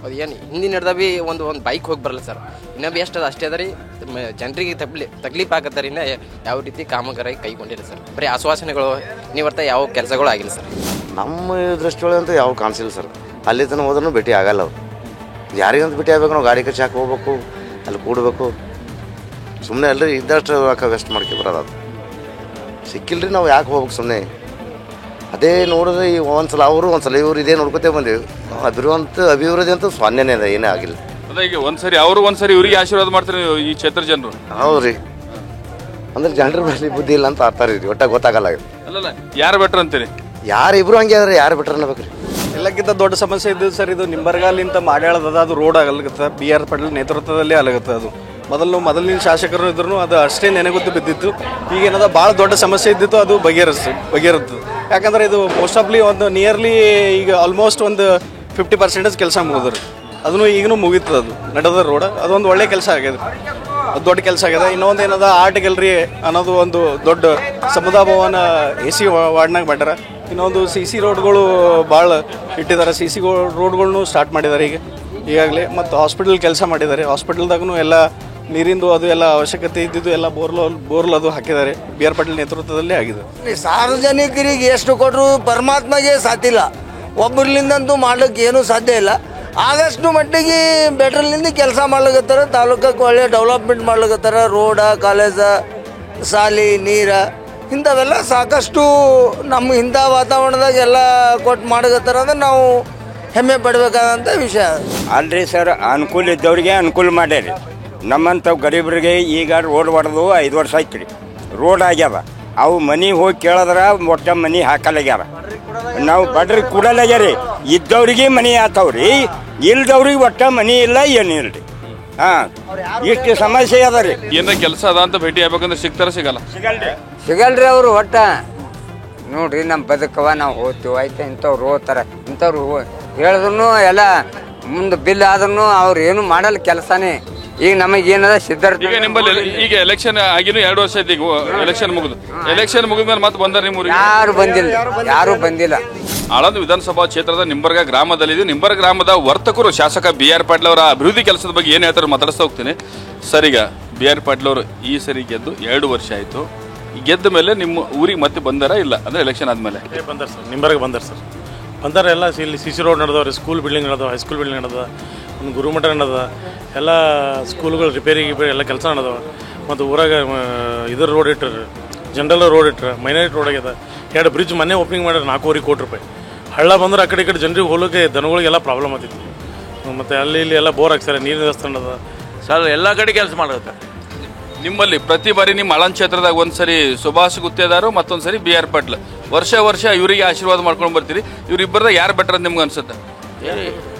ಅದು ಏನು ಹಿಂದಿನ ಹಿಡ್ದ ಬಿ ಒಂದು ಬೈಕ್ ಹೋಗಿ ಬರಲ್ಲ ಸರ್. ಇನ್ನೊಬ್ಬಿ ಎಷ್ಟು ಅದು ಅಷ್ಟೇ ಅದ ರೀ, ಜನರಿಗೆ ತಕ್ಲೀಫ್ ಆಗತ್ತಾರ. ಇನ್ನು ಯಾವ ರೀತಿ ಕಾಮಗಾರಿ ಕೈಗೊಂಡಿಲ್ಲ ಸರ್. ಬರೀ ಆಶ್ವಾಸನೆಗಳು ನೀವರ್ತ ಯಾವ ಕೆಲಸಗಳು ಆಗಿಲ್ಲ ಸರ್. ನಮ್ಮ ದೃಷ್ಟಿಯೊಳಗಂತೂ ಯಾವ ಕಾಣಿಸಿಲ್ಲ ಸರ್. ಅಲ್ಲಿ ತನಕ ಹೋದ್ರೂ ಭೇಟಿ ಆಗಲ್ಲ ಅವ್ರು. ಯಾರಿಗಂತ ಭೇಟಿ ಆಗ್ಬೇಕು, ನಾವು ಗಾಡಿ ಖರ್ಚು ಹಾಕಿ ಹೋಗ್ಬೇಕು, ಅಲ್ಲಿ ಕೂಡಬೇಕು. ಸುಮ್ಮನೆ ಎಲ್ಲರೂ ಇದ್ದಷ್ಟು ರೊಕ್ಕ ವೆಸ್ಟ್ ಮಾಡ್ಕೊ ಬರೋದು. ಅದು ಸಿಕ್ಕಿಲ್ರಿ, ನಾವು ಯಾಕೆ ಹೋಗ್ಬೇಕು ಸುಮ್ಮನೆ? ಅದೇ ನೋಡಿದ್ರೆ ಈ ಒಂದ್ಸಲ ಅವರು ಒಂದ್ಸಲ ಇವ್ರು ಇದೇ ನೋಡ್ಕೊತೇ ಬಂದೀವಿ. ಅಭಿವೃದ್ಧಿ ಅಂತೂ ಸೊನ್ನೆನೇ ಅದ, ಏನೇ ಆಗಿಲ್ಲ. ಅದೇ ಈಗ ಒಂದ್ಸರಿ ಅವರು ಒಂದ್ಸರಿ ಇವರಿಗೆ ಆಶೀರ್ವಾದ ಮಾಡ್ತಾರೆ ಈ ಕ್ಷೇತ್ರ ಜನರು. ಹೌದ್ರಿ, ಅಂದ್ರೆ ಜನರ ಮೇಲೆ ಬುದ್ಧಿ ಇಲ್ಲ ಅಂತ ಆಡ್ತಾರೆ ರೀ, ಒಟ್ಟಾಗ ಗೊತ್ತಾಗಲ್ಲ. ಅಲ್ಲಲ್ಲ, ಯಾರು ಬೆಟ್ರ್ ಅಂತೀರಿ? ಯಾರು ಇಬ್ರು ಹಂಗೆ ಆದ್ರೆ ಯಾರು ಬೆಟ್ರ್ ಅನ್ನಬೇಕ್ರಿ. ಎಲ್ಲಕ್ಕಿಂತ ದೊಡ್ಡ ಸಮಸ್ಯೆ ಇದ್ದು ಸರ್, ಇದು ನಿಂಬರ್ಗಾಲಿಂತ ಮಾಡ್ಯಾಳದ ಅದು ರೋಡ್ ಆಗಲ್ಗತ್ತ. ಬಿ ಆರ್ ಪಾಟೀಲ್ ನೇತೃತ್ವದಲ್ಲೇ ಆಗತ್ತೆ. ಅದು ಮೊದಲಿನ ಶಾಸಕರು ಇದ್ರು ಅದು ಅಷ್ಟೇ ನೆನೆಗುತ್ತು ಬಿದ್ದಿತ್ತು. ಈಗೇನದ ಭಾಳ ದೊಡ್ಡ ಸಮಸ್ಯೆ ಇದ್ದಿತ್ತು, ಅದು ಬಗೆಹರಿತು. ಯಾಕಂದ್ರೆ ಇದು ಮೋಸ್ಟ್ ಆಫ್ಲಿ ಒಂದು ನಿಯರ್ಲಿ ಈಗ ಆಲ್ಮೋಸ್ಟ್ ಒಂದು 50% ಕೆಲಸ ಮುಗಿದ್ರಿ. ಅದನ್ನು ಈಗಲೂ ಮುಗೀತದೆ. ಅದು ನಡೆದ ರೋಡ್ ಅದೊಂದು ಒಳ್ಳೆ ಕೆಲಸ ಆಗ್ಯದ, ಅದು ದೊಡ್ಡ ಕೆಲಸ ಆಗ್ಯದ. ಇನ್ನೊಂದು ಏನದ ಆರ್ಟ್ ಗ್ಯಾಲರಿ ಅನ್ನೋದು ಒಂದು ದೊಡ್ಡ ಸಮುದಾಯ ಭವನ AC ವಾರ್ಡ್ನಾಗ ಮಾಡ್ಯಾರ. ಇನ್ನೊಂದು CC ರೋಡ್ಗಳು ಭಾಳ ಇಟ್ಟಿದ್ದಾರೆ. CC ರೋಡ್ಗಳ್ನು ಸ್ಟಾರ್ಟ್ ಮಾಡಿದ್ದಾರೆ ಈಗಾಗಲೇ. ಮತ್ತು ಹಾಸ್ಪಿಟಲ್ ಕೆಲಸ ಮಾಡಿದ್ದಾರೆ. ಹಾಸ್ಪಿಟಲ್ದಾಗೂ ಎಲ್ಲ ನೀರಿಂದು ಅದು ಎಲ್ಲ ಅವಶ್ಯಕತೆ ಇದ್ದಿದ್ದು ಎಲ್ಲ ಬೋರ್ಲ್ ಅದು ಹಾಕಿದ್ದಾರೆ. ಬಿ ಆರ್ ಪಾಟೀಲ್ ನೇತೃತ್ವದಲ್ಲೇ ಆಗಿದೆ. ಸಾರ್ವಜನಿಕರಿಗೆ ಎಷ್ಟು ಕೊಟ್ಟರು ಪರಮಾತ್ಮಗೆ ಸಾಧ್ಯಲ್ಲ, ಒಬ್ಬರ್ಲಿಂದಂತೂ ಮಾಡ್ಲಿಕ್ಕೆ ಏನೂ ಸಾಧ್ಯ ಇಲ್ಲ. ಆದಷ್ಟು ಮಟ್ಟಿಗೆ ಬೆಟ್ರಲ್ಲಿಂದ ಕೆಲಸ ಮಾಡ್ಲಿಕತ್ತಾರ. ತಾಲೂಕಕ್ಕೆ ಒಳ್ಳೆ ಡೆವಲಪ್ಮೆಂಟ್ ಮಾಡ್ಲಿಕತ್ತಾರ. ರೋಡ, ಕಾಲೇಜ, ಸಾಲಿ, ನೀರ ಇಂಥವೆಲ್ಲ ಸಾಕಷ್ಟು ನಮ್ಮ ಇಂಥ ವಾತಾವರಣದಾಗ ಎಲ್ಲ ಕೊಟ್ಟು ಮಾಡಕತ್ತಾರ ಅಂದ್ರೆ ನಾವು ಹೆಮ್ಮೆ ಪಡಬೇಕಾದಂಥ ವಿಷಯ. ಅಲ್ರಿ ಸರ್, ಅನುಕೂಲ ಇದ್ದವ್ರಿಗೆ ಅನುಕೂಲ ಮಾಡ್ಯಾರಿ. ನಮ್ಮಂಥ ಗರೀಬರಿಗೆ ಈಗ ರೋಡ್ ಹೊಡೆದು 5 ವರ್ಷ ಆಯ್ತು ರೀ. ರೋಡ್ ಆಗ್ಯಾವ, ಅವು ಮನೆ ಹೋಗಿ ಕೇಳಿದ್ರೆ ಒಟ್ಟ ಮನೆ ಹಾಕಲಾಗ್ಯಾರ. ನಾವು ಬಡ್ರಿಗೆ ಕೂಡಲಾಗ್ಯಾರಿ. ಇದ್ದವ್ರಿಗೆ ಮನೆ ಆತವ್ರಿ, ಇಲ್ದವ್ರಿಗೆ ಒಟ್ಟ ಮನೆ ಇಲ್ಲ, ಏನಿಲ್ಲ ರೀ. ಹಾಂ, ಇಷ್ಟು ಸಮಸ್ಯೆ ಅದ ರೀ. ಏನಾರ ಕೆಲಸ ಅದ ಅಂತ ಭೇಟಿ ಆಗ್ಬೇಕಂದ್ರೆ ಸಿಗ್ತಾರ ಸಿಗಲ್ಲ? ಸಿಗಲ್ರಿ ಅವರು. ಒಟ್ಟ ನೋಡ್ರಿ, ನಮ್ಮ ಬದುಕವ ನಾವು ಹೋಗ್ತೀವಿ ಆಯ್ತು. ಇಂಥವ್ರು ಹೋಗ್ತಾರೆ, ಇಂಥವ್ರು ಹೇಳಿದ್ರು ಎಲ್ಲ ಮುಂದೆ ಬಿಲ್ ಆದ್ರೂ ಅವ್ರು ಏನು ಮಾಡಲ್ಲ ಕೆಲಸನೇ. ಈಗ ನಮಗೇನದ ಸಿದ್ಧಾರ್ಥ ಈಗ ನಿಮ್ಮಲ್ಲಿ ಈಗ ಎಲೆಕ್ಷನ್ ಆಗಿನೂ 2 ವರ್ಷ ಆಯ್ತು. ಈಗ ಎಲೆಕ್ಷನ್ ಮುಗಿದ್ಮೇಲೆ ಮತ್ತೆ ಬಂದಾರ ನಿಮ್ಮ ಊರಿಗೆ? ಯಾರು ಬಂದಿಲ್ಲ. ಆಳಂದ್ ವಿಧಾನಸಭಾ ಕ್ಷೇತ್ರದ ನಿಂಬರ್ಗ ಗ್ರಾಮದಲ್ಲಿದೆ. ನಿಂಬರ್ಗ ಗ್ರಾಮದ ವರ್ತಕರು ಶಾಸಕ ಬಿ ಆರ್ ಪಾಟೀಲ್ ಅವರ ಅಭಿವೃದ್ಧಿ ಕೆಲಸದ ಬಗ್ಗೆ ಏನು ಹೇಳ್ತಾರೆ ಮಾತಾಡಿಸ್ತಾ ಹೋಗ್ತೀನಿ. ಸರ್, ಈಗ ಬಿ ಆರ್ ಪಾಟೀಲ್ ಅವರು ಈ ಸರಿ ಗೆದ್ದು 2 ವರ್ಷ ಆಯ್ತು. ಗೆದ್ದ ಮೇಲೆ ನಿಮ್ಮ ಊರಿಗೆ ಮತ್ತೆ ಬಂದಾರ ಇಲ್ಲ ಅಂದ್ರೆ ಎಲೆಕ್ಷನ್ ಆದ್ಮೇಲೆ? ಬಂದಾರ ಸರ್, ನಿಂಬರ್ಗ ಬಂದಾರ ಸರ್. ಬಂದಾರ. ಎಲ್ಲ ಇಲ್ಲಿ CC ರೋಡ್ ನಡೆದವ್ರಿ, ಸ್ಕೂಲ್ ಬಿಲ್ಡಿಂಗ್ ನಡೆದವ, ಹೈಸ್ಕೂಲ್ ಬಿಲ್ಡಿಂಗ್ ನಡೆದ, ಒಂದು ಗುರುಮಠ ನಡೆದ, ಎಲ್ಲ ಸ್ಕೂಲ್ಗಳು ರಿಪೇರಿ ಎಲ್ಲ ಕೆಲಸ ನಡೆದವ. ಮತ್ತು ಊರಾಗ ಇದ್ರ ರೋಡ್ ಇಟ್ಟರು, ಜನರಲ್ ರೋಡ್ ಇಟ್ಟರೆ, ಮೈನಾರಿಟಿ ರೋಡ್ ಆಗ್ಯದ. 2 ಬ್ರಿಡ್ಜ್ ಮೊನ್ನೆ ಓಪನಿಂಗ್ ಮಾಡ್ಯಾರ, 4.5 ಕೋಟಿ ರೂಪಾಯಿ. ಹಳ್ಳ ಬಂದ್ರೆ ಆ ಕಡೆ ಈ ಕಡೆ ಜನರಿಗೆ ಹೋಗೋಕ್ಕೆ ದನಗಳಿಗೆಲ್ಲ ಪ್ರಾಬ್ಲಮ್ ಆಗ್ತಿತ್ತು. ಮತ್ತು ಅಲ್ಲಿ ಇಲ್ಲಿ ಎಲ್ಲ ಬೋರ್ ಹಾಕ್ತಾರೆ, ನೀರಿನ ವ್ಯವಸ್ಥೆ ನಡೆದ ಸರ್. ಎಲ್ಲ ಕಡೆ ಕೆಲಸ ಮಾಡುತ್ತೆ. ನಿಮ್ಮಲ್ಲಿ ಪ್ರತಿ ಬಾರಿ ನಿಮ್ಮ ಆಳಂದ್ ಕ್ಷೇತ್ರದಾಗ ಒಂದ್ಸರಿ ಸುಭಾಷ್ ಗುತ್ತೇದಾರು, ಮತ್ತೊಂದ್ಸರಿ ಬಿ ಆರ್ ಪಾಟೀಲ್. ವರ್ಷ ಇವರಿಗೆ ಆಶೀರ್ವಾದ ಮಾಡ್ಕೊಂಡು ಬರ್ತೀರಿ. ಇವ್ರಿಬ್ಬರದ ಯಾರು ಬೆಟರ್ ಅಂತ ನಿಮ್ಗೆ ಅನ್ಸುತ್ತೆ?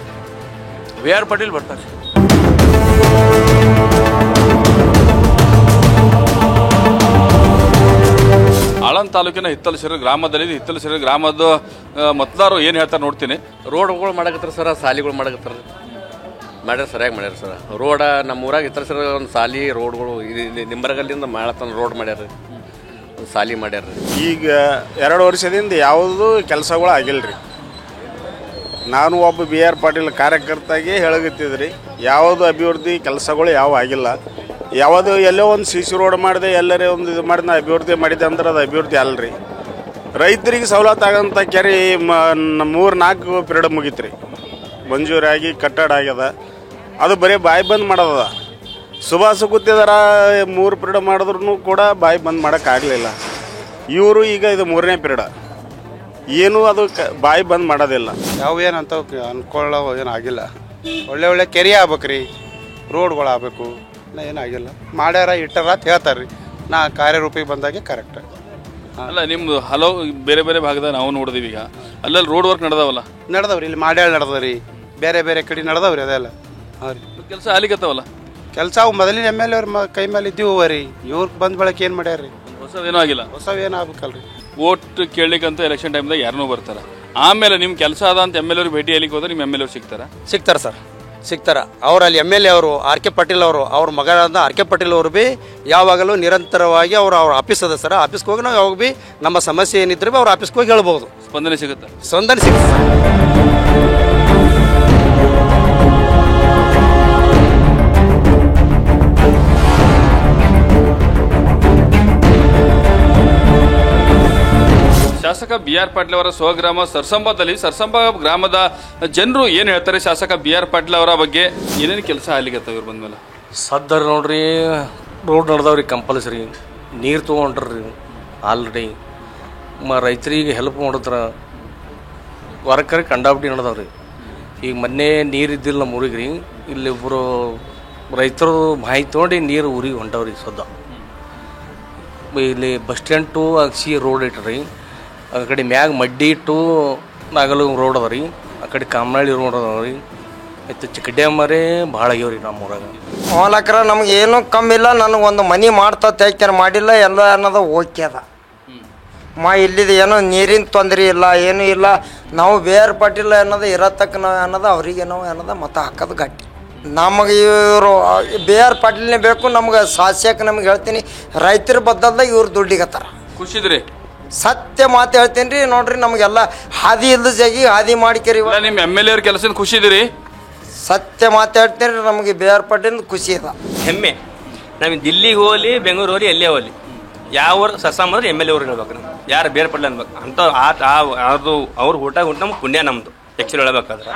ಬಿ ಆರ್ ಪಾಟೀಲ್ ಬರ್ತಾರೆ. ಆಳಂದ್ ತಾಲೂಕಿನ ಹಿತ್ತಲಸಿರ ಗ್ರಾಮದಲ್ಲಿ ಹಿತ್ತಲಸಿರ ಗ್ರಾಮದ ಮತದಾರರು ಏನು ಹೇಳ್ತಾರೆ ನೋಡ್ತೀನಿ. ರೋಡ್ಗಳು ಮಾಡಕತ್ತಾರ ಸರ್, ಸಾಲಿಗಳು ಮಾಡಕತ್ತಾರ. ಮಾಡ್ಯಾರ, ಸರಿಯಾಗಿ ಮಾಡ್ಯಾರ ಸರ್. ರೋಡ ನಮ್ಮ ಊರಾಗ ಇತರ ಸರ್ ಒಂದು ಸಾಲಿ ರೋಡ್ಗಳು ನಿಂಬರಗಲ್ಲಿಂದ ಮಾಡತನ ರೋಡ್ ಮಾಡ್ಯಾರ, ಒಂದು ಸಾಲಿ ಮಾಡ್ಯಾರ. ಈಗ 2 ವರ್ಷದಿಂದ ಯಾವುದೂ ಕೆಲಸಗಳು ಆಗಿಲ್ಲ ರೀ. ನಾನು ಒಬ್ಬ BR ಪಾಟೀಲ್ ಕಾರ್ಯಕರ್ತಾಗಿ ಹೇಳಗತ್ತಿದ್ರಿ, ಯಾವುದು ಅಭಿವೃದ್ಧಿ ಕೆಲಸಗಳು ಯಾವ ಆಗಿಲ್ಲ. ಯಾವುದು ಎಲ್ಲೋ ಒಂದು CC ರೋಡ್ ಮಾಡಿದೆ, ಎಲ್ಲರೇ ಒಂದು ಇದು ಮಾಡಿದ ಅಭಿವೃದ್ಧಿ ಮಾಡಿದೆ ಅಂದ್ರೆ ಅದು ಅಭಿವೃದ್ಧಿ ಅಲ್ಲರಿ. ರೈತರಿಗೆ ಸವಲತ್ತು ಆಗಂಥ ಕೆರೆ 3-4 ಪೀರಿಯಡ್ ಮುಗೀತು ರೀ, ಮಂಜೂರಾಗಿ ಕಟ್ಟಡ ಆಗ್ಯದ. ಅದು ಬರೀ ಬಾಯಿ ಬಂದ್ ಮಾಡೋದ. ಸುಭಾಸ ಕೂತಿದಾರ 3 ಪೀರಿಯಡ್ ಮಾಡಿದ್ರು ಕೂಡ ಬಾಯಿ ಬಂದ್ ಮಾಡೋಕ್ಕಾಗಲಿಲ್ಲ. ಇವರು ಈಗ ಇದು 3ನೇ ಪೀರಿಯಡ್, ಏನು ಅದು ಬಾಯಿ ಬಂದ್ ಮಾಡೋದಿಲ್ಲ. ಯಾವ ಏನಂತ ಅನ್ಕೊಳ್ಳೋ ಏನಾಗಿಲ್ಲ. ಒಳ್ಳೆ ಕೆರೆ ಆಗ್ಬೇಕ್ರಿ, ರೋಡ್ಗಳು ಆಗಬೇಕು, ಏನಾಗಿಲ್ಲ. ಮಾಡ್ಯಾರ ಇಟ್ಟಾರ ಅಂತ ಹೇಳ್ತಾರೆ ರೀ. ನಾ ಕಾರ್ಯರೂಪಿಗೆ ಬಂದಾಗೆ ಕರೆಕ್ಟ್. ಅಲ್ಲ, ನಿಮ್ದು ಹಲವು ಬೇರೆ ಬೇರೆ ಭಾಗದಾಗ ನಾವು ನೋಡಿದೀವಿ. ಈಗ ಅಲ್ಲಲ್ಲಿ ರೋಡ್ ವರ್ಕ್ ನಡೆದವಲ್ಲ? ನಡೆದವ್ರಿ, ಇಲ್ಲಿ ಮಾಡ್ಯಾಳ ನಡೆದವ್ರಿ, ಬೇರೆ ಬೇರೆ ಕಡೆ ನಡೆದವ್ರಿ. ಅದೆಲ್ಲ ಹಾಂ ರೀ, ಕೆಲಸ ಆಗ್ಲಿಕ್ಕತ್ತವಲ್ಲ. ಕೆಲಸ ಅವು ಮೊದಲಿನ MLA ಅವ್ರ ಕೈ ಮೇಲೆ ಇದ್ದೀವಿ ರೀ. ಇವ್ರಿಗೆ ಬಂದ ಬಳಕೆ ಏನು ಮಾಡ್ಯಾರ ರೀ? ಹೊಸದೇನೂ ಆಗಿಲ್ಲ. ಹೊಸವೇನು ಆಗ್ಬೇಕಲ್ರಿ. ವೋಟ್ ಕೇಳಲಿಕ್ಕಂತ ಎಲೆಕ್ಷನ್ ಟೈಮ್ದಾಗ ಯಾರನ್ನೂ ಬರ್ತಾರ. ಆಮೇಲೆ ನಿಮ್ಮ ಕೆಲಸ ಅದ ಅಂತ MLA ಅವ್ರಿಗೆ ಭೇಟಿ ಹೇಳಲಿಕ್ಕೆ ಹೋದ್ರೆ ನಿಮ್ಮ MLA ಅವ್ರು ಸಿಗ್ತಾರೆ ಸರ್, ಸಿಗ್ತಾರ. ಅವ್ರು ಅಲ್ಲಿ MLA ಅವರು RK ಪಾಟೀಲ್ ಅವರು, ಅವ್ರ ಮಗನಾದ RK ಪಾಟೀಲ್ ಅವರು ಭೀ ಯಾವಾಗಲೂ ನಿರಂತರವಾಗಿ ಅವ್ರ ಆಫೀಸ್ ಅದ ಸರ್. ಆಫೀಸ್ಗೆ ಹೋಗಿ ನಾವು ಯಾವಾಗ ಭೀ ನಮ್ಮ ಸಮಸ್ಯೆ ಏನಿದ್ರೆ ಅವ್ರ ಆಫೀಸ್ಗೆ ಹೋಗಿ ಹೇಳ್ಬೋದು. ಸ್ಪಂದನೆ ಸಿಗುತ್ತೆ. ಸ್ಪಂದನೆ ಸಿಗುತ್ತೆ. ಶಾಸಕ BR ಪಾಟೀಲ್ ಅವರ ಸ್ವಗ್ರಾಮ ಸರ್ಸಂಬದಲ್ಲಿ ಸರ್ಸಂಬ ಗ್ರಾಮದ ಜನರು ಏನು ಹೇಳ್ತಾರೆ ಶಾಸಕ BR ಪಾಟೀಲ್ ಅವರ ಬಗ್ಗೆ? ಏನೇನು ಕೆಲಸ ಆಗ್ಲಿಕ್ಕತ್ತವ ಇವ್ರು ಬಂದ್ಮೇಲೆ? ಸದ್ದರ ನೋಡ್ರಿ, ರೋಡ್ ನಡೆದವ್ರಿ ಕಂಪಲ್ಸರಿ, ನೀರು ತೊಗೊಂಡ್ರಿ ಆಲ್ರೆಡಿ. ರೈತರಿಗೆ ಹೆಲ್ಪ್ ಮಾಡಿದ್ರ ವರ್ಕರಿಗೆ ಕಂಡಾಪಟ್ಟಿ ನಡೆದವ್ರಿ. ಈಗ ಮೊನ್ನೆ ನೀರು ಇದ್ದಿಲ್ಲ ನಮ್ಮ ಊರಿಗೆ ರೀ, ಇಲ್ಲಿ ಒಬ್ಬರು ರೈತರು ಮಾಹಿತಿ ತೊಗೊಂಡು ನೀರು ಊರಿಗೆ ಹೊಂಟವ್ರಿ. ಸದ್ದ ಇಲ್ಲಿ ಬಸ್ ಸ್ಟ್ಯಾಂಡ್ ಟು ಅಕ್ಷಿ ರೋಡ್ ಇಟ್ರಿ, ಆ ಕಡೆ ಮ್ಯಾಗ ಮಡ್ಡಿ ಟು ನಾಗಲು ರೋಡ್ ಅದ ರೀ, ಆ ಕಡೆ ಕಾಮನಹಳ್ಳಿ ರೋಡ್ ಅದ ರೀ. ಮತ್ತು ಚಿಕ್ಕಡ್ಯಾಮರೇ ಭಾಳ ಆಗ್ಯಾವ್ರಿ ನಮ್ಮ ಊರಾಗ. ಮಾಲಕರ ನಮ್ಗೆ ಏನೂ ಕಮ್ಮಿ ಇಲ್ಲ. ನನಗೆ ಒಂದು ಮನೆ ಮಾಡ್ತಾ ತೇಕ್ಯಾರ ಮಾಡಿಲ್ಲ, ಎಲ್ಲ ಅನ್ನೋದು ಓಕೆ ಅದ. ಇಲ್ಲಿದು ಏನೋ ನೀರಿನ ತೊಂದರೆ ಇಲ್ಲ, ಏನೂ ಇಲ್ಲ. ನಾವು BR ಪಾಟೀಲ್ ಅನ್ನೋದು ಇರತಕ್ಕ ನಾವು ಅನ್ನೋದು ಅವ್ರಿಗೆ ನಾವು ಅನ್ನೋದು ಮತ ಹಾಕೋದು ಗಟ್ಟಿ. ನಮಗೆ ಇವರು BR ಪಾಟೀಲ್ನೇ ಬೇಕು. ನಮ್ಗೆ ಸಾಸ್ಯಕ್ಕೆ ನಮ್ಗೆ ಹೇಳ್ತೀನಿ, ರೈತರ ಬದ್ದಲ್ದಾಗ ಇವ್ರು ದುಡ್ಡಿಗತ್ತಾರ. ಖುಷಿದ್ರಿ? ಸತ್ಯ ಮಾತು ಹೇಳ್ತೀನಿ ರೀ. ನೋಡ್ರಿ, ನಮಗೆಲ್ಲ ಹಾದಿ ಇಲ್ಲದ ಜಾಗಿ ಹಾದಿ ಮಾಡಿಕೆರಿ. ನಿಮ್ಮ MLA ಅವ್ರ ಕೆಲಸ ಖುಷಿದಿರಿ? ಸತ್ಯ ಮಾತು ಹೇಳ್ತೀನಿ ರೀ, ನಮಗೆ BR ಪಾಟೀಲ್ ಖುಷಿ ಅದ. ಹೆಮ್ಮೆ. ನಾವು ದಿಲ್ಲಿಗೆ ಹೋಗ್ಲಿ, ಬೆಂಗಳೂರು ಹೋಗ್ಲಿ, ಎಲ್ಲೇ ಹೋಗ್ಲಿ, ಯಾವ ಸರ್ಸಾಮ ಅಂದ್ರೆ MLA ಅವ್ರು ಹೇಳ್ಬೇಕು. ನಾವು ಯಾರು BR ಪಾಟೀಲ್ ಅನ್ಬೇಕು ಅಂತ ಅದು ಅವ್ರ ಊಟ ನಮ್ಗೆ ಪುಣ್ಯ ನಮ್ಮದು ಆ್ಯಕ್ಚುಲಿ ಹೇಳ್ಬೇಕಾದ್ರೆ.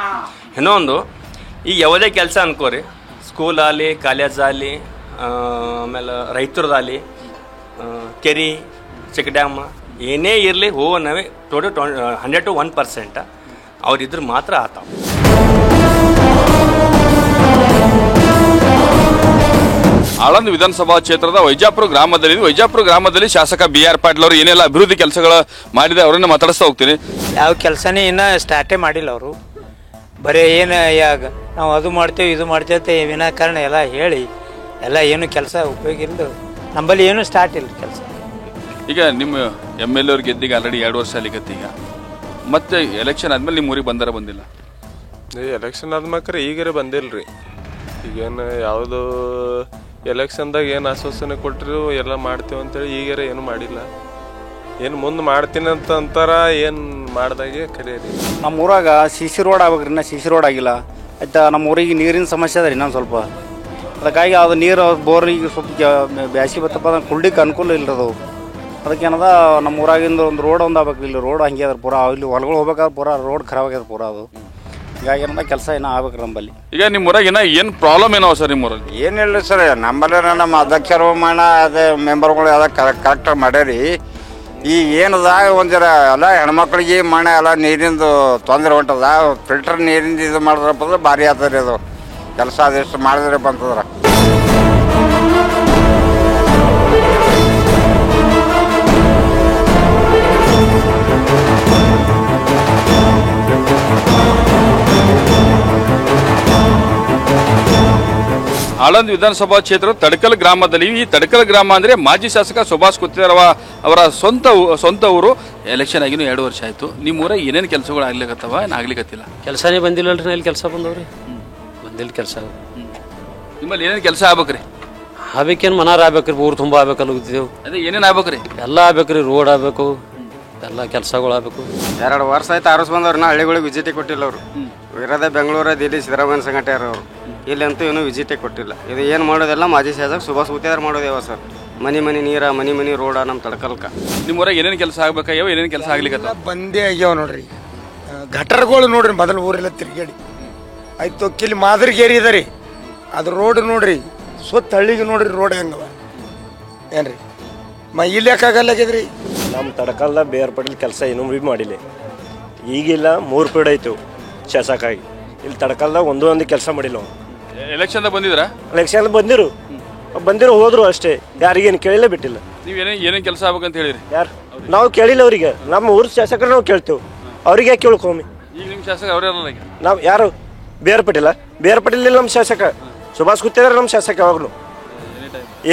ಇನ್ನೊಂದು, ಈಗ ಯಾವುದೇ ಕೆಲಸ ಅನ್ಕೋರಿ, ಸ್ಕೂಲ್ ಆಗಲಿ, ಕಾಲೇಜ್ ಆಗಲಿ, ಆಮೇಲೆ ರೈತರದಾಗಲಿ, ಕೆರೆ, ಚೆಕ್ ಡ್ಯಾಮ್ ಏನೇ ಇರಲಿ, ನಾವೇ ಟೋಟಲ್ 100 to 1% ಅವ್ರಿದ್ರೆ ಮಾತ್ರ ಆತಾವ. ಆಳಂದ್ ವಿಧಾನಸಭಾ ಕ್ಷೇತ್ರದ ವೈಜಾಪುರ ಗ್ರಾಮದಲ್ಲಿ ಶಾಸಕ BR ಪಾಟೀಲ್ ಅವರು ಏನೆಲ್ಲ ಅಭಿವೃದ್ಧಿ ಕೆಲಸಗಳು ಮಾಡಿದೆ ಅವರನ್ನ ಮಾತಾಡಿಸ್ತಾ ಹೋಗ್ತೀನಿ. ಯಾವ ಕೆಲಸನೇ ಇನ್ನೂ ಸ್ಟಾರ್ಟೇ ಮಾಡಿಲ್ಲ ಅವರು. ಬರೀ ಏನು ನಾವು ಅದು ಮಾಡ್ತೇವೆ ಇದು ಮಾಡ್ತೇವೆ ಅಂತ ವಿನಾಕಾರಣ ಎಲ್ಲ ಹೇಳಿ ಎಲ್ಲ ಏನು ಕೆಲಸ ಉಪಯೋಗ ಇಲ್ಲ. ನಮ್ಮಲ್ಲಿ ಏನೂ ಸ್ಟಾರ್ಟ್ ಇಲ್ಲ ಕೆಲಸ. ಈಗ ನಿಮ್ಮ MLA ಅವ್ರು ಗೆದ್ದಿಗೆ ಆಲ್ರೆಡಿ 2 ವರ್ಷ ಅಲ್ಲಿಗತ್ತೆ. ಈಗ ಮತ್ತೆ ಎಲೆಕ್ಷನ್ ಆದ್ಮೇಲೆ ನಿಮ್ಮ ಊರಿಗೆ ಬಂದಿಲ್ಲ? ಎಲೆಕ್ಷನ್ ಆದ್ಮೇಲೆ ಈಗರೆ ಬಂದಿಲ್ಲ ರೀ. ಈಗೇನು ಯಾವುದು ಎಲೆಕ್ಷನ್ದಾಗ ಏನು ಆಶ್ವಾಸನೆ ಕೊಟ್ಟರು ಎಲ್ಲ ಮಾಡ್ತೇವೆ ಅಂತೇಳಿ ಈಗರೆ ಏನು ಮಾಡಿಲ್ಲ. ಏನು ಮುಂದೆ ಮಾಡ್ತೀನಿ ಅಂತ ಅಂತಾರ, ಏನು ಮಾಡ್ದಾಗೆ ಕರೀರಿ. ನಮ್ಮ ಊರಾಗ CC ರೋಡ್ ಆಗ್ಬೇಕ್ರಿ, ಇನ್ನೂ CC ರೋಡ್ ಆಗಿಲ್ಲ. ಆಯ್ತಾ, ನಮ್ಮ ಊರಿಗೆ ನೀರಿನ ಸಮಸ್ಯೆ ಅದ ರೀ ಇನ್ನೊಂದು ಸ್ವಲ್ಪ. ಅದಕ್ಕಾಗಿ ಅದು ನೀರು ಬೋರಿಗೆ ಸ್ವಲ್ಪ ಬ್ಯಾಸಿಗೆ ಬತ್ತಪ್ಪ ಅಂದ್ರೆ ಕುಡ್ಲಿಕ್ಕೆ ಅನುಕೂಲ ಇಲ್ಲದು. ಅದಕ್ಕೆ ಏನದ ನಮ್ಮ ಊರಾಗಿಂದ ಒಂದು ರೋಡ್ ಒಂದು ಆಗ್ಬೇಕು. ಇಲ್ಲಿ ರೋಡ್ ಹಂಗೆ ಅದ್ರ ಪೂರ, ಇಲ್ಲಿ ಹೊಲಗಳು ಹೋಗ್ಬೇಕಾದ್ರೆ ಪೂರ ರೋಡ್ ಖರಾಬ್ ಆಗ್ಯದ ಪೂರ. ಅದು ಹೀಗಾಗಿ ಏನದ ಕೆಲಸ ಏನೋ ಆಗ್ಬೇಕು ನಮ್ಮಲ್ಲಿ. ಈಗ ನಿಮ್ಮ ಊರಾಗ ಏನು ಪ್ರಾಬ್ಲಮ್ ಏನೋ ಸರ್ ನಿಮ್ಮ ಊರಲ್ಲಿ? ಏನಿಲ್ಲ ಸರ್, ನಮ್ಮಲ್ಲಿ ನಮ್ಮ ಅಧ್ಯಕ್ಷರು ಮಾಡ ಅದೇ ಮೆಂಬರ್ಗಳು ಎಲ್ಲ ಕರೆಕ್ಟಾಗಿ ಮಾಡ್ಯಾರಿ. ಈ ಏನದ ಒಂದು ಜರ ಎಲ್ಲ ಹೆಣ್ಮಕ್ಳಿಗೆ ಮನೆ ಎಲ್ಲ ನೀರಿಂದು ತೊಂದರೆ ಹೊಂಟದ. ಫಿಲ್ಟರ್ ನೀರಿಂದ ಇದು ಮಾಡಿದ್ರಪ್ಪ ಅಂದ್ರೆ ಭಾರಿ ಆಗ್ತದೆ ಅದು ಕೆಲಸ. ಅದೆಷ್ಟು ಮಾಡಿದ್ರಪ್ಪ ಅಂತಂದ್ರೆ ಆಳಂದ್ ವಿಧಾನಸಭಾ ಕ್ಷೇತ್ರದ ತಡಕಲ್ ಗ್ರಾಮದಲ್ಲಿ, ಈ ತಡಕಲ್ ಗ್ರಾಮ ಅಂದ್ರೆ ಮಾಜಿ ಶಾಸಕ ಸುಭಾಷ್ ಕುತ್ತಿಯಾರ್ ಅವರ ಸ್ವಂತ ಊರು. ಎಲೆಕ್ಷನ್ ಆಗಿನೂ 2 ವರ್ಷ ಆಯ್ತು. ನಿಮ್ಮ ಊರಾಗ ಏನೇನು ಕೆಲಸಗಳು ಆಗ್ಲಿಕತ್ತವ, ಏನು ಆಗ್ಲಿಕತ್ತಿಲ್ಲ? ಕೆಲಸನೇ ಬಂದಿಲ್ಲಲ್ರಿ. ಇಲ್ಲಿ ಕೆಲಸ ಬಂದವ್ರಿ ದಿಲ್ ಕೆಲಸ ನಿಮ್ಮಲ್ಲಿ ಏನೇನು ಕೆಲಸ ಆಗ್ಬೇಕ್ರಿ? ಆಗ್ಬೇಕೇನು ಮನಾರ ಆಗ್ಬೇಕ್ರಿ, ಊರು ತುಂಬ ಆಗ್ಬೇಕಲ್ಲ ಉದ್ಯೋಗ. ಅದೇ ಏನೇನು ಆಗ್ಬೇಕ್ರಿ? ಎಲ್ಲ ಆಗ್ಬೇಕ್ರಿ, ರೋಡ್ ಆಗ್ಬೇಕು, ಎಲ್ಲ ಕೆಲಸಗಳು ಆಗ್ಬೇಕು. 2 ವರ್ಷ ಆಯ್ತು ಆರಿಸ್ ಬಂದವ್ರು, ನಾ ಹಳ್ಳಿಗಳಿಗೆ ವಿಸಿಟೇ ಕೊಟ್ಟಿಲ್ಲ ಅವರು. ಇರೋದೇ ಬೆಂಗಳೂರ, ದಿಲ್ಲಿ, ಸಿದ್ದರಾಮಯ್ಯ ಸಂಘಟನೆ ಅವರು. ಇಲ್ಲಂತೂ ಏನೂ ವಿಸಿಟೇ ಕೊಟ್ಟಿಲ್ಲ. ಇದು ಏನು ಮಾಡೋದೆಲ್ಲ ಮಾಜಿ ಶಾಸಕ ಸುಭಾಷ್ ಗುತ್ತೇದಾರ್ ಮಾಡೋದೇವ ಸರ್. ಮನೆ ನೀರ, ಮನೆ ರೋಡ ನಮ್ಮ ತಡ್ಕಲ್ಕ. ನಿಮ್ಮ ಊರಾಗ ಏನೇನು ಕೆಲಸ ಆಗ್ಬೇಕಾಗ್ಯಾವ, ಏನೇನು ಕೆಲಸ ಆಗ್ಲಿಕ್ಕೆ ಬಂದೇ ಆಗ್ಯಾವ ನೋಡ್ರಿ. ಗಟರ್ಗಳು ನೋಡ್ರಿ, ಮೊದಲು ಊರೆಲ್ಲ ತಿರುಗಾಡಿ ಆಯ್ತು. ಕಿಲ್ಲಿ ಮಾದರಿಗೇರಿ ಇದೆ ರೀ, ಅದು ರೋಡ್ ನೋಡ್ರಿ. ಸುತ್ತ ಹಳ್ಳಿಗೆ ನೋಡ್ರಿ ರೋಡ್ ಹೆಂಗವ ಏನ್ರಿ ಇಲ್ಲಿ ಯಾಕಾಗಲ್ಲಾಗ್ಯದ್ರಿ. ನಮ್ಮ ತಡಕಲ್ದ ಬೇರ್ ಪಟೇಲ್ ಕೆಲಸ ಏನೂ ಭೀ ಮಾಡಿಲ್ಲ. ಈಗಿಲ್ಲ 3 ಪೀಡ್ ಆಯ್ತು ಶಾಸಕಾಗಿ. ಇಲ್ಲಿ ತಡಕಲ್ದಾಗ ಒಂದು ಕೆಲಸ ಮಾಡಿಲ್ಲ. ಎಲೆಕ್ಷನ್ ಬಂದಿದ್ರ? ಎಲೆಕ್ಷನ್ ಬಂದಿರೋ ಹೋದ್ರು ಅಷ್ಟೇ, ಯಾರಿಗೇನು ಕೇಳಿಲ್ಲ ಬಿಟ್ಟಿಲ್ಲ. ನೀವು ಏನೇನು ಕೆಲಸ ಆಗ್ಬೇಕಂತ ಹೇಳಿರಿ? ಯಾರು ನಾವು ಕೇಳಿಲ್ಲ ಅವ್ರಿಗೆ. ನಮ್ಮ ಊರು ಶಾಸಕರು ನಾವು ಕೇಳ್ತೇವೆ, ಅವ್ರಿಗೆ ಯಾಕೆ ಕೇಳ್ಕೊಮ್ಮಿ? ಈಗ ನಿಮ್ಮ ಶಾಸಕ ಅವರಲ್ಲ. ನಾವು ಯಾರು ಬೇರ್ ಪಟೇಲ? ಬೇರ್ ಪಟೇಲ್ ನಮ್ಮ ಶಾಸಕ, ಸುಭಾಷ್ ಗುತ್ತೇದಾರ್ ನಮ್ಮ ಶಾಸಕ. ಯಾವಾಗಲೂ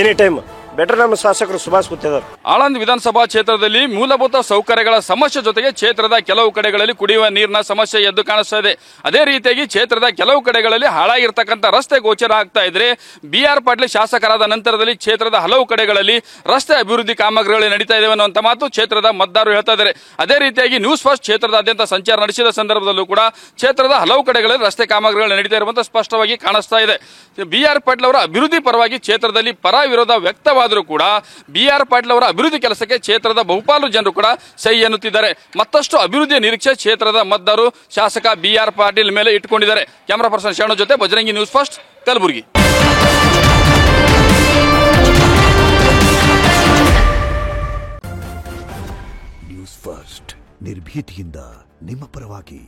ಎನಿ ಟೈಮ್ ಬೆಟರ್ ನಮ್ಮ ಶಾಸಕರು ಸುಭಾಷ್ ಗುತ್ತೇದಾರ್. ಆಳಂದ್ ವಿಧಾನಸಭಾ ಕ್ಷೇತ್ರದಲ್ಲಿ ಮೂಲಭೂತ ಸೌಕರ್ಯಗಳ ಸಮಸ್ಯೆ ಜೊತೆಗೆ ಕ್ಷೇತ್ರದ ಕೆಲವು ಕಡೆಗಳಲ್ಲಿ ಕುಡಿಯುವ ನೀರಿನ ಸಮಸ್ಯೆ ಎದ್ದು ಕಾಣಿಸ್ತಾ ಇದೆ. ಅದೇ ರೀತಿಯಾಗಿ ಕ್ಷೇತ್ರದ ಕೆಲವು ಕಡೆಗಳಲ್ಲಿ ಹಾಳಾಗಿರ್ತಕ್ಕಂಥ ರಸ್ತೆ ಗೋಚರ ಆಗ್ತಾ ಇದ್ರೆ BR ಪಾಟೀಲ್ ಶಾಸಕರಾದ ನಂತರದಲ್ಲಿ ಕ್ಷೇತ್ರದ ಹಲವು ಕಡೆಗಳಲ್ಲಿ ರಸ್ತೆ ಅಭಿವೃದ್ಧಿ ಕಾಮಗಾರಿಗಳು ನಡೀತಾ ಇದಾವೆ ಅನ್ನುವಂಥ ಮಾತು ಕ್ಷೇತ್ರದ ಮತದಾರರು ಹೇಳ್ತಾ ಇದ್ದಾರೆ. ಅದೇ ರೀತಿಯಾಗಿ ನ್ಯೂಸ್ ಫಸ್ಟ್ ಕ್ಷೇತ್ರದಾದ್ಯಂತ ಸಂಚಾರ ನಡೆಸಿದ ಸಂದರ್ಭದಲ್ಲೂ ಕೂಡ ಕ್ಷೇತ್ರದ ಹಲವು ಕಡೆಗಳಲ್ಲಿ ರಸ್ತೆ ಕಾಮಗಾರಿಗಳು ನಡೀತಾ ಇರುವಂತ ಸ್ಪಷ್ಟವಾಗಿ ಕಾಣಿಸ್ತಾ ಇದೆ. BR ಪಾಟೀಲ್ ಅವರ ಅಭಿವೃದ್ಧಿ ಪರವಾಗಿ ಕ್ಷೇತ್ರದಲ್ಲಿ ಪರ ವಿರೋಧ ವ್ಯಕ್ತವಾದರೂ ಕೂಡ BR ಪಾಟೀಲ್ ಅವರ ಅಭಿವೃದ್ಧಿ ಕೆಲಸಕ್ಕೆ ಕ್ಷೇತ್ರದ ಬಹುಪಾಲು ಜನರು ಕೂಡ ಸಹಿ ಎನ್ನುತ್ತಿದ್ದಾರೆ. ಮತ್ತಷ್ಟು ಅಭಿವೃದ್ಧಿಯ ನಿರೀಕ್ಷೆ ಕ್ಷೇತ್ರದ ಮತದಾರರು ಶಾಸಕ BR ಪಾಟೀಲ್ ಮೇಲೆ ಇಟ್ಟುಕೊಂಡಿದ್ದಾರೆ. ಕ್ಯಾಮರಾ ಪರ್ಸನ್ ಶರಣು ಜೊತೆ Bajrangi, news first, Kalaburagi. News first ನಿರ್ಭೀತಿಯಿಂದ ನಿಮ್ಮ ಪರವಾಗಿ.